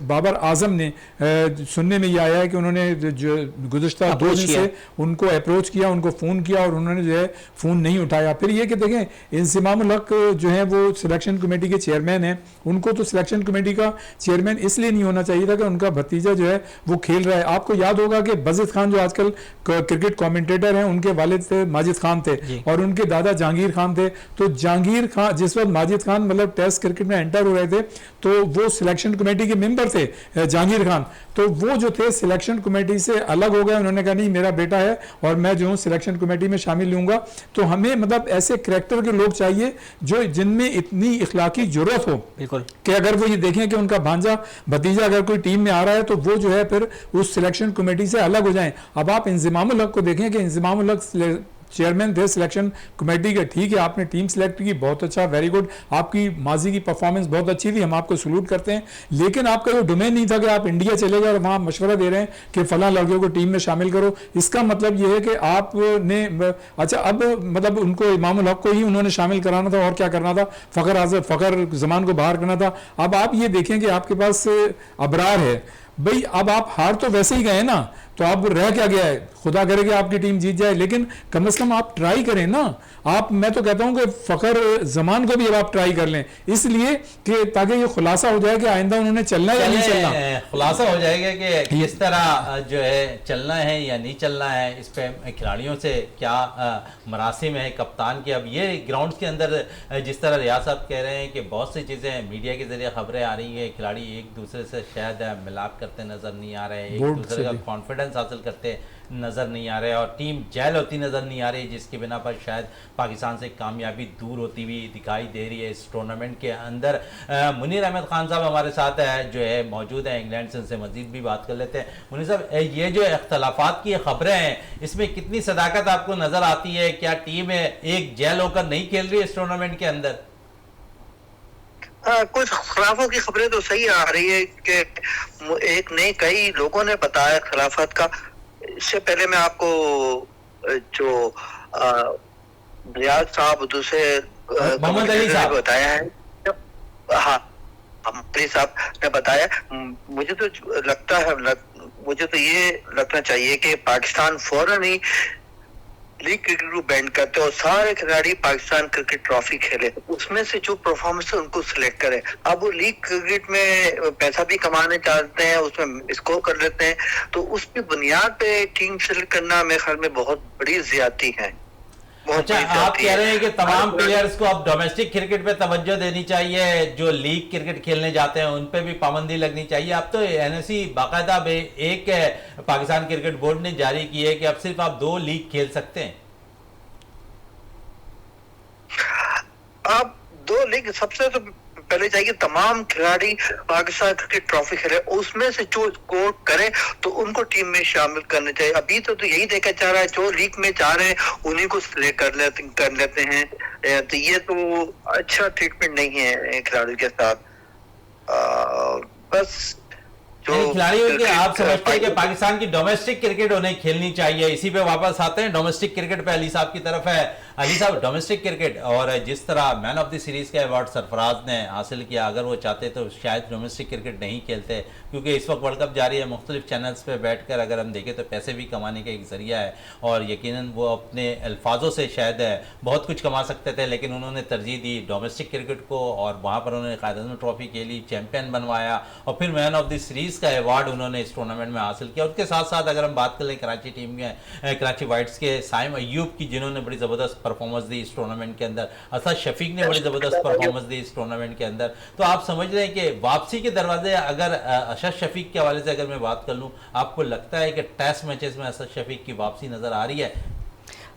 B: बाबर आजम ने सुनने में ये आया है कि उन्होंने जो गुज़श्ता 2 दिन से उनको अप्रोच किया, उनको फ़ोन किया और उन्होंने जो है फ़ोन नहीं उठाया। फिर ये कि देखें इंज़िमाम उल हक जो है वो सिलेक्शन कमेटी के चेयरमैन हैं, उनको तो सिलेक्शन कमेटी का चेयरमैन इसलिए नहीं होना चाहिए था कि उनका भतीजा जो है वो खेल रहा है। आपको याद होगा कि बज़िद खान जो आजकल क्रिकेट कमेंटेटर हैं, उनके वालिद माजिद खान थे और उनके दादा जहांगीर खान थे। तो जहांगीर खान जिस वक्त माजिद खान मतलब टेस्ट क्रिकेट में एंटर हो रहे थे तो वो सिलेक्शन कमेटी के मेंबर थे जहांगीर खान, तो वो जो थे सिलेक्शन कमेटी से अलग हो गए। उन्होंने कहा नहीं मेरा बेटा है और मैं जो हूँ सिलेक्शन कमेटी में शामिल लूंगा। तो हमें मतलब ऐसे करैक्टर के लोग चाहिए जो जिनमें इतनी इखलाकी जरूरत हो
C: बिल्कुल
B: कि अगर वो ये देखें कि उनका भांजा भतीजा अगर कोई टीम में आ रहा है तो वो जो है फिर उस सिलेक्शन कमेटी से अलग हो जाएं। अब आप इंज़िमाम उल हक को देखें कि इंज़िमाम ul Haq chairman the selection committee के, ठीक है आपने टीम सिलेक्ट की, बहुत अच्छा, वेरी गुड, आपकी माजी की परफॉर्मेंस बहुत अच्छी थी, हम आपको सलूट करते हैं। लेकिन आपका वो डोमेन नहीं था कि आप इंडिया चले गए और वहाँ मशवरा दे रहे हैं कि फलां लड़कियों को टीम में शामिल करो। इसका मतलब ये है कि आपने अच्छा अब मतलब उनको इमाम उल हक को ही उन्होंने शामिल कराना था और क्या करना था, फ़खर जमान को बाहर करना था। अब आप ये देखें कि आपके पास अबरार है भाई अब आप हार तो वैसे ही गए ना, तो आप रह क्या गया है, खुदा करे कि आपकी टीम जीत जाए, लेकिन कम से कम आप ट्राई करें ना। आप, मैं तो कहता हूं कि फखर जमान को भी अब आप ट्राई कर लें, इसलिए कि ताकि ये खुलासा हो जाए कि आइंदा उन्होंने चलना है या नहीं चलना।
A: खुलासा हो जाएगा कि किस तरह जो है चलना है या नहीं चलना है, इस पे खिलाड़ियों से क्या मरासिम है कप्तान के। अब ये ग्राउंड्स के अंदर जिस तरह रियाज साहब कह रहे हैं कि बहुत सी चीज़ें मीडिया के जरिए खबरें आ रही है, खिलाड़ी एक दूसरे से शायद मिलाप करते नजर नहीं आ रहे, एक दूसरे का कॉन्फिडेंस हासिल करते नज़र नहीं आ रहे, और टीम जेल होती नज़र नहीं आ रही, जिसकी बिना पर शायद पाकिस्तान से कामयाबी दूर होती हुई दिखाई दे रही है इस टूर्नामेंट के अंदर। मुनीर अहमद खान साहब हमारे साथ जो है मौजूद हैं इंग्लैंड से, उनसे मजीद भी बात कर लेते हैं। मुनीर साहब, ये जो इख्तलाफात की खबरें हैं, इसमें कितनी सदाकत आपको नज़र आती है? क्या टीम एक जेल होकर नहीं खेल रही है इस टूर्नामेंट के अंदर?
D: कुछ खिलाफों की खबरें तो सही आ रही है कि एक नहीं कई लोगों ने बताया खिलाफत का। इससे पहले मैं आपको जो रियाज साहब दूसरे
A: मोहम्मद अली साहब
D: बताया है, हाँ अली साहब ने बताया, मुझे तो लगता है मुझे तो ये लगना चाहिए कि पाकिस्तान फौरन ही लीग क्रिकेट को बैंड करते और सारे खिलाड़ी पाकिस्तान क्रिकेट ट्रॉफी खेले, उसमें से जो परफॉर्मेंस है उनको सिलेक्ट करे। अब वो लीग क्रिकेट में पैसा भी कमाने चाहते हैं, उसमें स्कोर कर लेते हैं, तो उस पे बुनियाद पे टीम सिलेक्ट करना मेरे ख्याल में बहुत बड़ी ज्यादती है।
A: अच्छा, आप कह रहे हैं कि तमाम प्लेयर्स को अब डोमेस्टिक क्रिकेट पे तवज्जो देनी चाहिए, जो लीग क्रिकेट खेलने जाते हैं उन पे भी पाबंदी लगनी चाहिए। अब तो एनओसी बाकायदा एक पाकिस्तान क्रिकेट बोर्ड ने जारी की है कि अब सिर्फ आप 2 लीग खेल सकते हैं।
D: आप 2 लीग सबसे तो पहले चाहिए तमाम खिलाड़ी पाकिस्तान क्रिकेट ट्रॉफी खेले, उसमें से जो स्कोर करे तो उनको टीम में शामिल करने चाहिए। अभी तो यही देखा जा रहा है, जो लीग में जा रहे हैं उन्हीं को सिलेक्ट कर लेते हैं, तो ये तो अच्छा ट्रीटमेंट नहीं है खिलाड़ियों के साथ। बस
A: खिलाड़ियों के आप समझते हैं कि पाकिस्तान की डोमेस्टिक क्रिकेट उन्हें खेलनी चाहिए। इसी पे वापस आते हैं डोमेस्टिक क्रिकेट पे, अली साहब की तरफ है। अली साहब, डोमेस्टिक क्रिकेट और जिस तरह मैन ऑफ द सीरीज का अवार्ड सरफराज ने हासिल किया, अगर वो चाहते तो शायद डोमेस्टिक क्रिकेट नहीं खेलते, क्योंकि इस वक्त वर्ल्ड कप जारी है, मुख्तलिफ चैनल्स पे बैठकर अगर हम देखें तो पैसे भी कमाने का एक जरिया है, और यकीनन वो अपने अल्फाजों से शायद बहुत कुछ कमा सकते थे, लेकिन उन्होंने तरजीह दी डोमेस्टिक क्रिकेट को, और वहाँ पर उन्होंने कायद-ए-आज़म ट्रॉफी के लिए चैंपियन बनवाया, और फिर मैन ऑफ द सीरीज का अवार्ड उन्होंने इस टूर्नामेंट में हासिल किया। उसके साथ साथ अगर हम बात करें कराची टीम में, कराची वाइट्स के साइम अयूब की, जिन्होंने बड़ी ज़बरदस्त परफॉर्मेंस दी इस टूर्नामेंट के अंदर, असद शफीक ने बड़ी ज़बरदस्त परफॉर्मेंस दी इस टूर्नामेंट के अंदर, तो आप समझ रहे हैं कि वापसी के दरवाजे, अगर असद शफीक के हवाले से अगर मैं बात कर लूँ, आपको लगता है कि टेस्ट मैचेस में असद शफीक की वापसी नज़र आ रही है?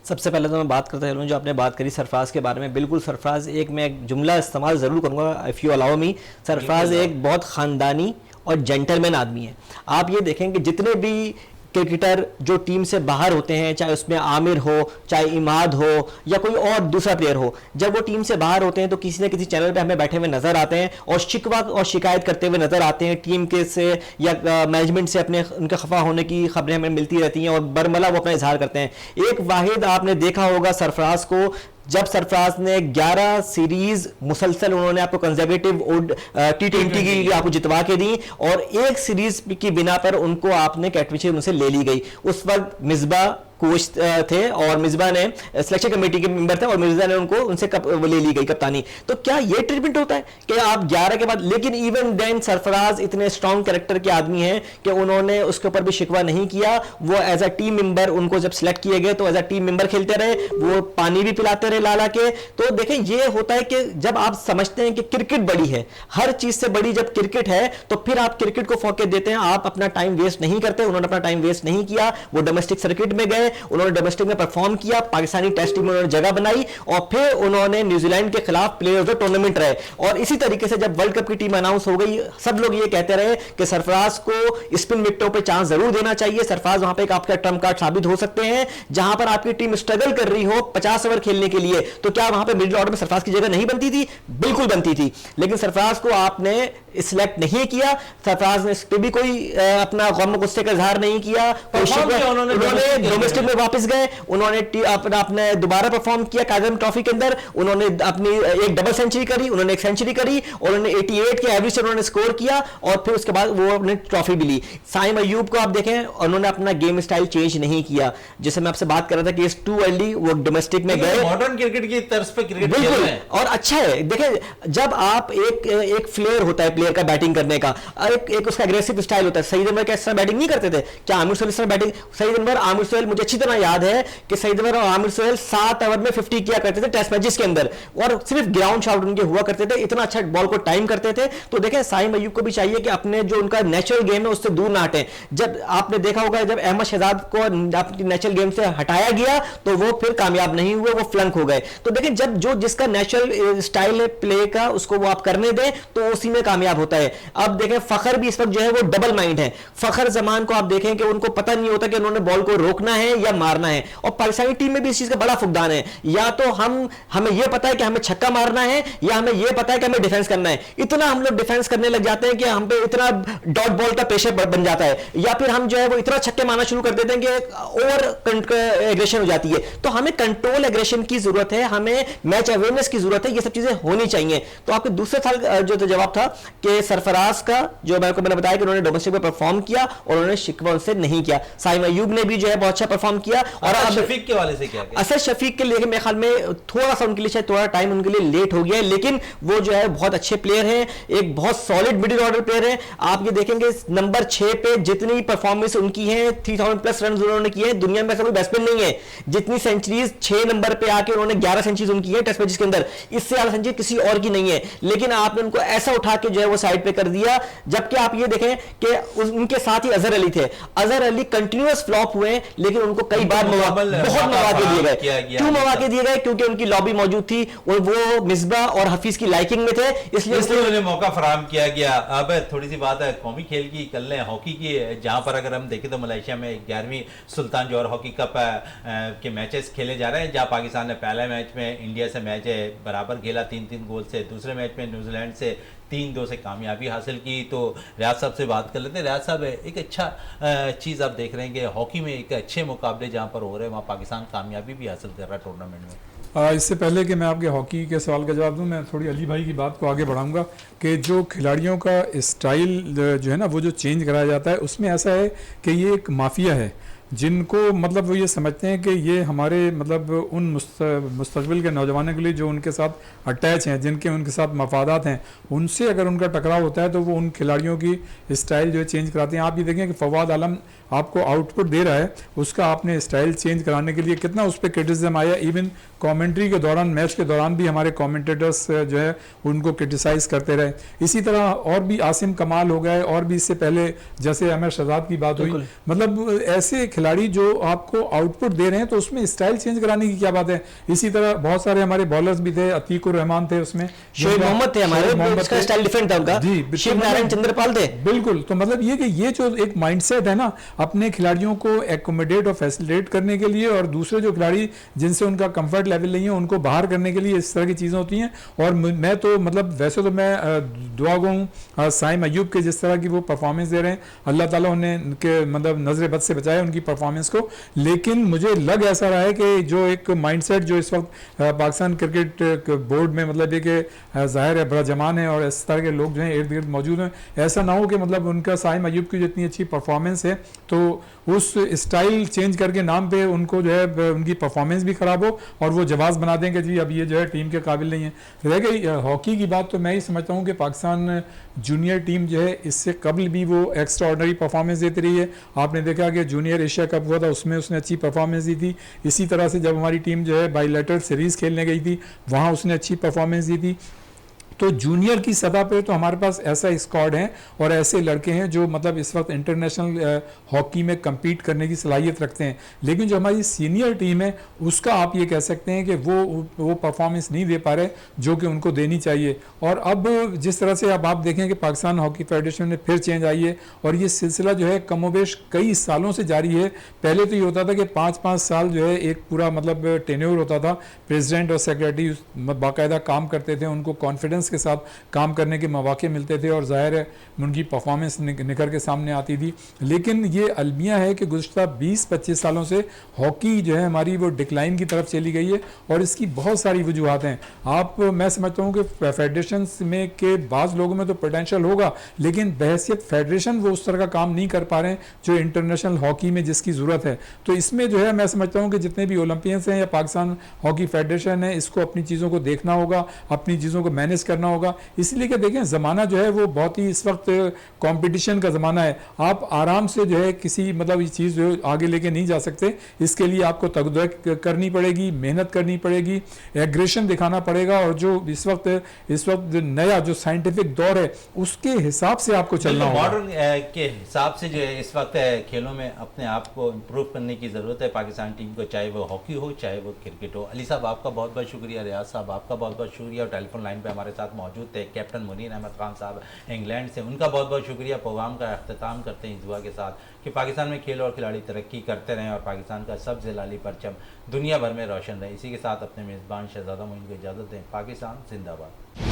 C: सबसे पहले तो मैं बात करता चलूँ, जो आपने बात करी सरफराज के बारे में, बिल्कुल सरफराज मैं एक जुमला इस्तेमाल ज़रूर करूँगा, if you allow me. Sarfaraz एक बहुत ख़ानदानी और जेंटलमैन आदमी है। आप ये देखें कि जितने भी क्रिकेटर जो टीम से बाहर होते हैं, चाहे उसमें आमिर हो, चाहे इमाद हो, या कोई और दूसरा प्लेयर हो, जब वो टीम से बाहर होते हैं तो किसी न किसी चैनल पे हमें बैठे हुए नजर आते हैं और शिकवा और शिकायत करते हुए नजर आते हैं टीम के से या मैनेजमेंट से, अपने उनके खफा होने की खबरें हमें मिलती रहती हैं और बरमला वो अपना इजहार करते हैं। एक वाहिद आपने देखा होगा सरफराज को, जब सरफराज ने 11 सीरीज मुसलसल उन्होंने आपको कंजर्वेटिव T20 की आपको जितवा के दी, और एक सीरीज की बिना पर उनको आपने कैप्टनशिप उनसे ले ली गई। उस वक्त मिसबा कोच थे और मिसबा ने सिलेक्शन कमेटी के मेंबर थे, और मिर्जा ने उनको उनसे ले ली गई कप्तानी। तो क्या ये ट्रीटमेंट होता है कि आप 11 के बाद? लेकिन इवन देन सरफराज इतने स्ट्रॉन्ग कैरेक्टर के आदमी हैं कि उन्होंने उसके ऊपर भी शिकवा नहीं किया। वो एज अ टीम मेंबर, उनको जब सिलेक्ट किए गए तो एज अ टीम मेंबर खेलते रहे, वो पानी भी पिलाते रहे लाला के। तो देखें, ये होता है कि जब आप समझते हैं कि क्रिकेट बड़ी है, हर चीज से बड़ी जब क्रिकेट है, तो फिर आप क्रिकेट को फोकस देते हैं, आप अपना टाइम वेस्ट नहीं करते। उन्होंने अपना टाइम वेस्ट नहीं किया, वो डोमेस्टिक सर्किट में गए, उन्होंने डोमेस्टिक में परफॉर्म किया, पाकिस्तानी टेस्ट टीम में उन्होंने जगह बनाई, और फिर उन्होंने न्यूजीलैंड के खिलाफ प्लेयर ऑफ द टूर्नामेंट रहे। और इसी तरीके से जब वर्ल्ड कप की टीम अनाउंस हो गई, सब लोग ये कहते रहे कि सरफराज को स्पिन विकेटों पे चांस जरूर देना चाहिए, सरफराज वहां पे एक आपका ट्रम्प कार्ड साबित हो सकते हैं। जहां पर आपकी टीम स्ट्रगल कर रही हो 50 ओवर खेलने के लिए, तो क्या वहां पे मिडिल ऑर्डर में सरफराज की जगह नहीं बनती थी? बिल्कुल बनती थी। लेकिन सरफराज को आपने सिलेक्ट नहीं किया। सरफराज ने इस पे भी कोई अपना गम गुस्से का इजहार नहीं किया, उन्होंने डोमेस्टिक में वापस गए, उन्होंने अपने दोबारा परफॉर्म किया कायदम ट्रॉफी के अंदर, उन्होंने अपनी एक डबल सेंचुरी करी, उन्होंने एक सेंचुरी करी और उन्होंने 88 के एवरेज से उन्होंने स्कोर किया और फिर उसके बाद वो अपने ट्रॉफी भी ली। साइम अयूब को आप देखें, उन्होंने अपना गेम स्टाइल चेंज नहीं किया, जैसे मैं आपसे बात कर रहा था कि इस टू अर्ली वो डोमेस्टिक में गए,
A: मॉडर्न क्रिकेट की तर्ज पे क्रिकेट खेल रहे हैं
C: और अच्छा है। देखें जब आप एक फ्लेयर होता है प्लेयर का बैटिंग करने का, एक उसका एग्रेसिव स्टाइल होता है। सईद अनवर कैसे बैटिंग नहीं करते थे, क्या आमिर सुहेल इस तरह बैटिंग? सईद अनवर, आमिर सुहेल, मुझे अच्छी तरह याद है कि सईद अनवर और आमिर सुहेल 7 ओवर में 50 किया करते थे टेस्ट मैचेस के अंदर, और सिर्फ ग्राउंड शॉट उनके हुआ करते थे, इतना अच्छा बॉल को टाइम करते थे। तो देखें साइम अयूब को भी चाहिए कि अपने जो उनका नेचुरल गेम है उससे दूर ना हटें। जब आपने देखा होगा जब अहमद शहजाद को अपनी नेचुरल गेम से हटाया गया तो वो फिर कामयाब नहीं हुए, वो फ्लंक हो गए। तो देखें जब जो जिसका नेचुरल स्टाइल है प्ले का उसको वो आप करने दें तो उसी में कामयाब होता है। अब देखें फखर भी इस वक्त जो है वो डबल माइंड है। फखर जमान को आप देखें कि उनको पता नहीं होता कि उन्होंने बॉल को रोकना है या मारना है, और पाकिस्तानी टीम में भी इस चीज का बड़ा फुकदान है। या तो हमें यह पता है कि हमें छक्का मारना है या हमें यह पता है कि हमें डिफेंस करना है। इतना हम लोग डिफेंस करने लग जाते हैं कि हम पे इतना डॉट बॉल का प्रेशर बन जाता है, या फिर हम जो है वो इतना छक्के मारना शुरू कर देते हैं कि ओवर एग्रेशन हो जाती है। तो हमें कंट्रोल एग्रेशन की जरूरत है, हमें मैच अवेयरनेस की जरूरत है, ये सब चीजें होनी चाहिए। तो आपके दूसरे साल जो जवाब था कि सरफराज का जो मैंने बताया कि उन्होंने डोमेस्टिक में परफॉर्म किया और उन्होंने शिकवा उनसे नहीं किया। साइम अयूब ने भी जो है बहुत अच्छा परफॉर्म किया। और अब
A: शफीक के वाले से क्या
C: असद शफीक के लिए मेरे ख्याल में थोड़ा सा उनके लिए शायद थोड़ा टाइम उनके लिए लेट हो गया है, लेकिन वो जो है बहुत अच्छे प्लेयर हैं, एक बहुत सॉलिड मिडिल ऑर्डर प्लेयर है। आप ये देखेंगे नंबर 6 पे जितनी परफॉर्मेंस उनकी है, 3000 प्लस रन उन्होंने किए हैं, दुनिया में ऐसा कोई बैट्समैन नहीं है जितनी सेंचुरीज 6 नंबर पे आके उन्होंने 11 सेंचुरीज उनकी है टेस्ट मैचेस के अंदर, इससे ज्यादा सेंचुरी किसी और की नहीं है। लेकिन आपने उनको ऐसा उठा के जो है वो साइड पे कर दिया। जबकि आप ये देखें कि उनके साथ ही अजहर अली थे, अजहर अली कंटिन्यूअस फ्लॉप हुए लेकिन उनको कई बार बहुत मौके दिए गए। क्यों मौके दिए गए? क्योंकि उनकी लॉबी मौजूद थी और वो मिसबा और हफीज की लाइकिंग में थे, इसलिए
A: उन्हें मौका फराहम किया गया। अब थोड़ी सी बात है कौमी खेल की, कर लें हॉकी की, जहां पर अगर हम देखें तो मलेशिया में 11वीं सुल्तान जोहर हॉकी कप के मैचेस खेले जा रहे हैं, जहां पाकिस्तान ने पहले मैच में इंडिया से मैच बराबर खेला 3-3 गोल से, दूसरे मैच में न्यूजीलैंड से 3-2 से कामयाबी हासिल की। तो रियाज साहब से बात कर लेते हैं। रियाज साहब, एक अच्छा चीज़ आप देख रहे हैं कि हॉकी में एक अच्छे मुकाबले जहाँ पर हो रहे हैं वहाँ पाकिस्तान कामयाबी भी हासिल कर रहा है टूर्नामेंट में।
B: इससे पहले कि मैं आपके हॉकी के सवाल का जवाब दूं, मैं थोड़ी अली भाई की बात को आगे बढ़ाऊंगा कि जो खिलाड़ियों का स्टाइल जो है ना वो जो चेंज कराया जाता है उसमें ऐसा है कि ये एक माफिया है जिनको मतलब वो ये समझते हैं कि ये हमारे मतलब उन मुस्तकबिल के नौजवानों के लिए जो उनके साथ अटैच हैं, जिनके उनके साथ मफादात हैं, उनसे अगर उनका टकराव होता है तो वो उन खिलाड़ियों की स्टाइल जो है चेंज कराते हैं। आप ये देखें कि फवाद आलम आपको आउटपुट दे रहा है, उसका आपने स्टाइल चेंज कराने के लिए कितना उस पर क्रिटिसिज्म आया। इवन कमेंट्री के दौरान, मैच के दौरान भी हमारे कमेंटेटर्स जो है उनको क्रिटिसाइज करते रहे। इसी तरह और भी आसिम कमाल हो गए, और भी इससे पहले जैसे अहमद शहजाद की बात हुई, मतलब ऐसे खिलाड़ी जो आपको आउटपुट दे रहे हैं तो उसमें स्टाइल चेंज कराने की क्या बात है। इसी तरह बहुत सारे हमारे बॉलर्स भी थे, अतीकुर रहमान थे, उसमें
C: शोएब मोहम्मद थे हमारे, उसका स्टाइल डिफरेंट था उनका,
B: जी,
C: शिव नारायण चंद्रपाल थे।
B: बिल्कुल। तो मतलब ये कि ये जो एक माइंडसेट है ना अपने खिलाड़ियों को एकोमोडेट और फैसिलिटेट करने के लिए, और दूसरे जो खिलाड़ी जिनसे उनका कंफर्ट लेवल नहीं है उनको बाहर करने के लिए, इस तरह की चीज़ें होती हैं। और मैं तो मतलब वैसे तो मैं दुआ गो हूँ साइम अयूब के जिस तरह की वो परफॉर्मेंस दे रहे हैं, अल्लाह ताला उन्हें मतलब नजर बद से बचाए उनकी परफॉर्मेंस को। लेकिन मुझे लग ऐसा रहा है कि जो एक माइंडसेट जो इस वक्त पाकिस्तान क्रिकेट बोर्ड में मतलब ये कि जाहिर है बड़ा जमान है और इस तरह के लोग जो हैं इर्द गिर्द मौजूद हैं, ऐसा ना हो कि मतलब उनका साइम अयूब की जो इतनी अच्छी परफॉर्मेंस है तो उस स्टाइल चेंज करके नाम पे उनको जो है उनकी परफॉर्मेंस भी खराब हो और वो जवाब बना दें कि जी अब ये जो है टीम के काबिल नहीं है। रह गई हॉकी की बात, तो मैं ही समझता हूँ कि पाकिस्तान जूनियर टीम जो है इससे कबल भी वो एक्स्ट्रा ऑर्डनरी परफॉर्मेंस देती रही है। आपने देखा कि जूनियर एशिया कप हुआ था उसमें उसने अच्छी परफॉर्मेंस दी थी। इसी तरह से जब हमारी टीम जो है बाइलेटरल सीरीज़ खेलने गई थी वहाँ उसने अच्छी परफॉर्मेंस दी थी। तो जूनियर की सतह पे तो हमारे पास ऐसा स्क्वाड है और ऐसे लड़के हैं जो मतलब इस वक्त इंटरनेशनल हॉकी में compete करने की सलाहियत रखते हैं। लेकिन जो हमारी सीनियर टीम है उसका आप ये कह सकते हैं कि वो परफॉर्मेंस नहीं दे पा रहे जो कि उनको देनी चाहिए। और अब जिस तरह से अब आप देखें कि पाकिस्तान हॉकी फेडरेशन में फिर चेंज आई है और ये सिलसिला जो है कमोबेश कई सालों से जारी है। पहले तो ये होता था कि 5-5 साल जो है एक पूरा मतलब टेन्योर होता था, प्रेसिडेंट और सेक्रेटरी बाकायदा काम करते थे, उनको कॉन्फिडेंस प्रोफेशनल्स के साथ काम करने के मौके मिलते थे और ज़ाहिर है उनकी परफॉर्मेंस निखर के सामने आती थी। लेकिन ये अलमिया है कि गुज़श्ता 20-25 सालों से हॉकी जो है हमारी वो डिक्लाइन की तरफ चली गई है और इसकी बहुत सारी वजूहत हैं। मैं समझता हूँ कि फेडरेशन में के बाज़ लोगों में तो पोटेंशियल होगा, लेकिन बहैसियत फेडरेशन वो उस तरह का काम नहीं कर पा रहे हैं जो इंटरनेशनल हॉकी में जिसकी ज़रूरत है। तो इसमें जो है मैं समझता हूँ कि जितने भी ओलंपियंस हैं या पाकिस्तान हॉकी फेडरेशन है, इसको अपनी चीज़ों को देखना होगा, अपनी चीज़ों को मैनेज करना होगा। इसलिए कि देखें ज़माना जो है वो बहुत ही इस वक्त कंपटीशन का ज़माना है। आप आराम से जो है किसी मतलब ये चीज़ जो आगे लेके नहीं जा सकते। इसके लिए आपको तगदुरक करनी पड़ेगी, मेहनत करनी पड़ेगी, एग्रेशन दिखाना पड़ेगा और जो इस वक्त नया जो साइंटिफिक दौर है उसके हिसाब से आपको चलना होगा।
A: मॉडर्न के हिसाब से जो है इस वक्त खेलों में अपने आप को इम्प्रूव करने की ज़रूरत है पाकिस्तान टीम को, चाहे वो हॉकी हो चाहे वो क्रिकेट हो। अली साहब आपका बहुत बहुत शुक्रिया, रियाज साहब आपका बहुत बहुत शुक्रिया और टेलीफोन लाइन पे हमारे साथ मौजूद थे कैप्टन मुनीर अहमद खान साहब इंग्लैंड से, उनका बहुत बहुत शुक्रिया। प्रोग्राम का अख्ताम करते हैं इस दुआ के साथ कि पाकिस्तान में खेल और खिलाड़ी तरक्की करते रहें और पाकिस्तान का सब ज़िलाली परचम दुनिया भर में रोशन रहे। इसी के साथ अपने मेज़बान शहजादा मोइन को इजाज़त दें। पाकिस्तान जिंदाबाद।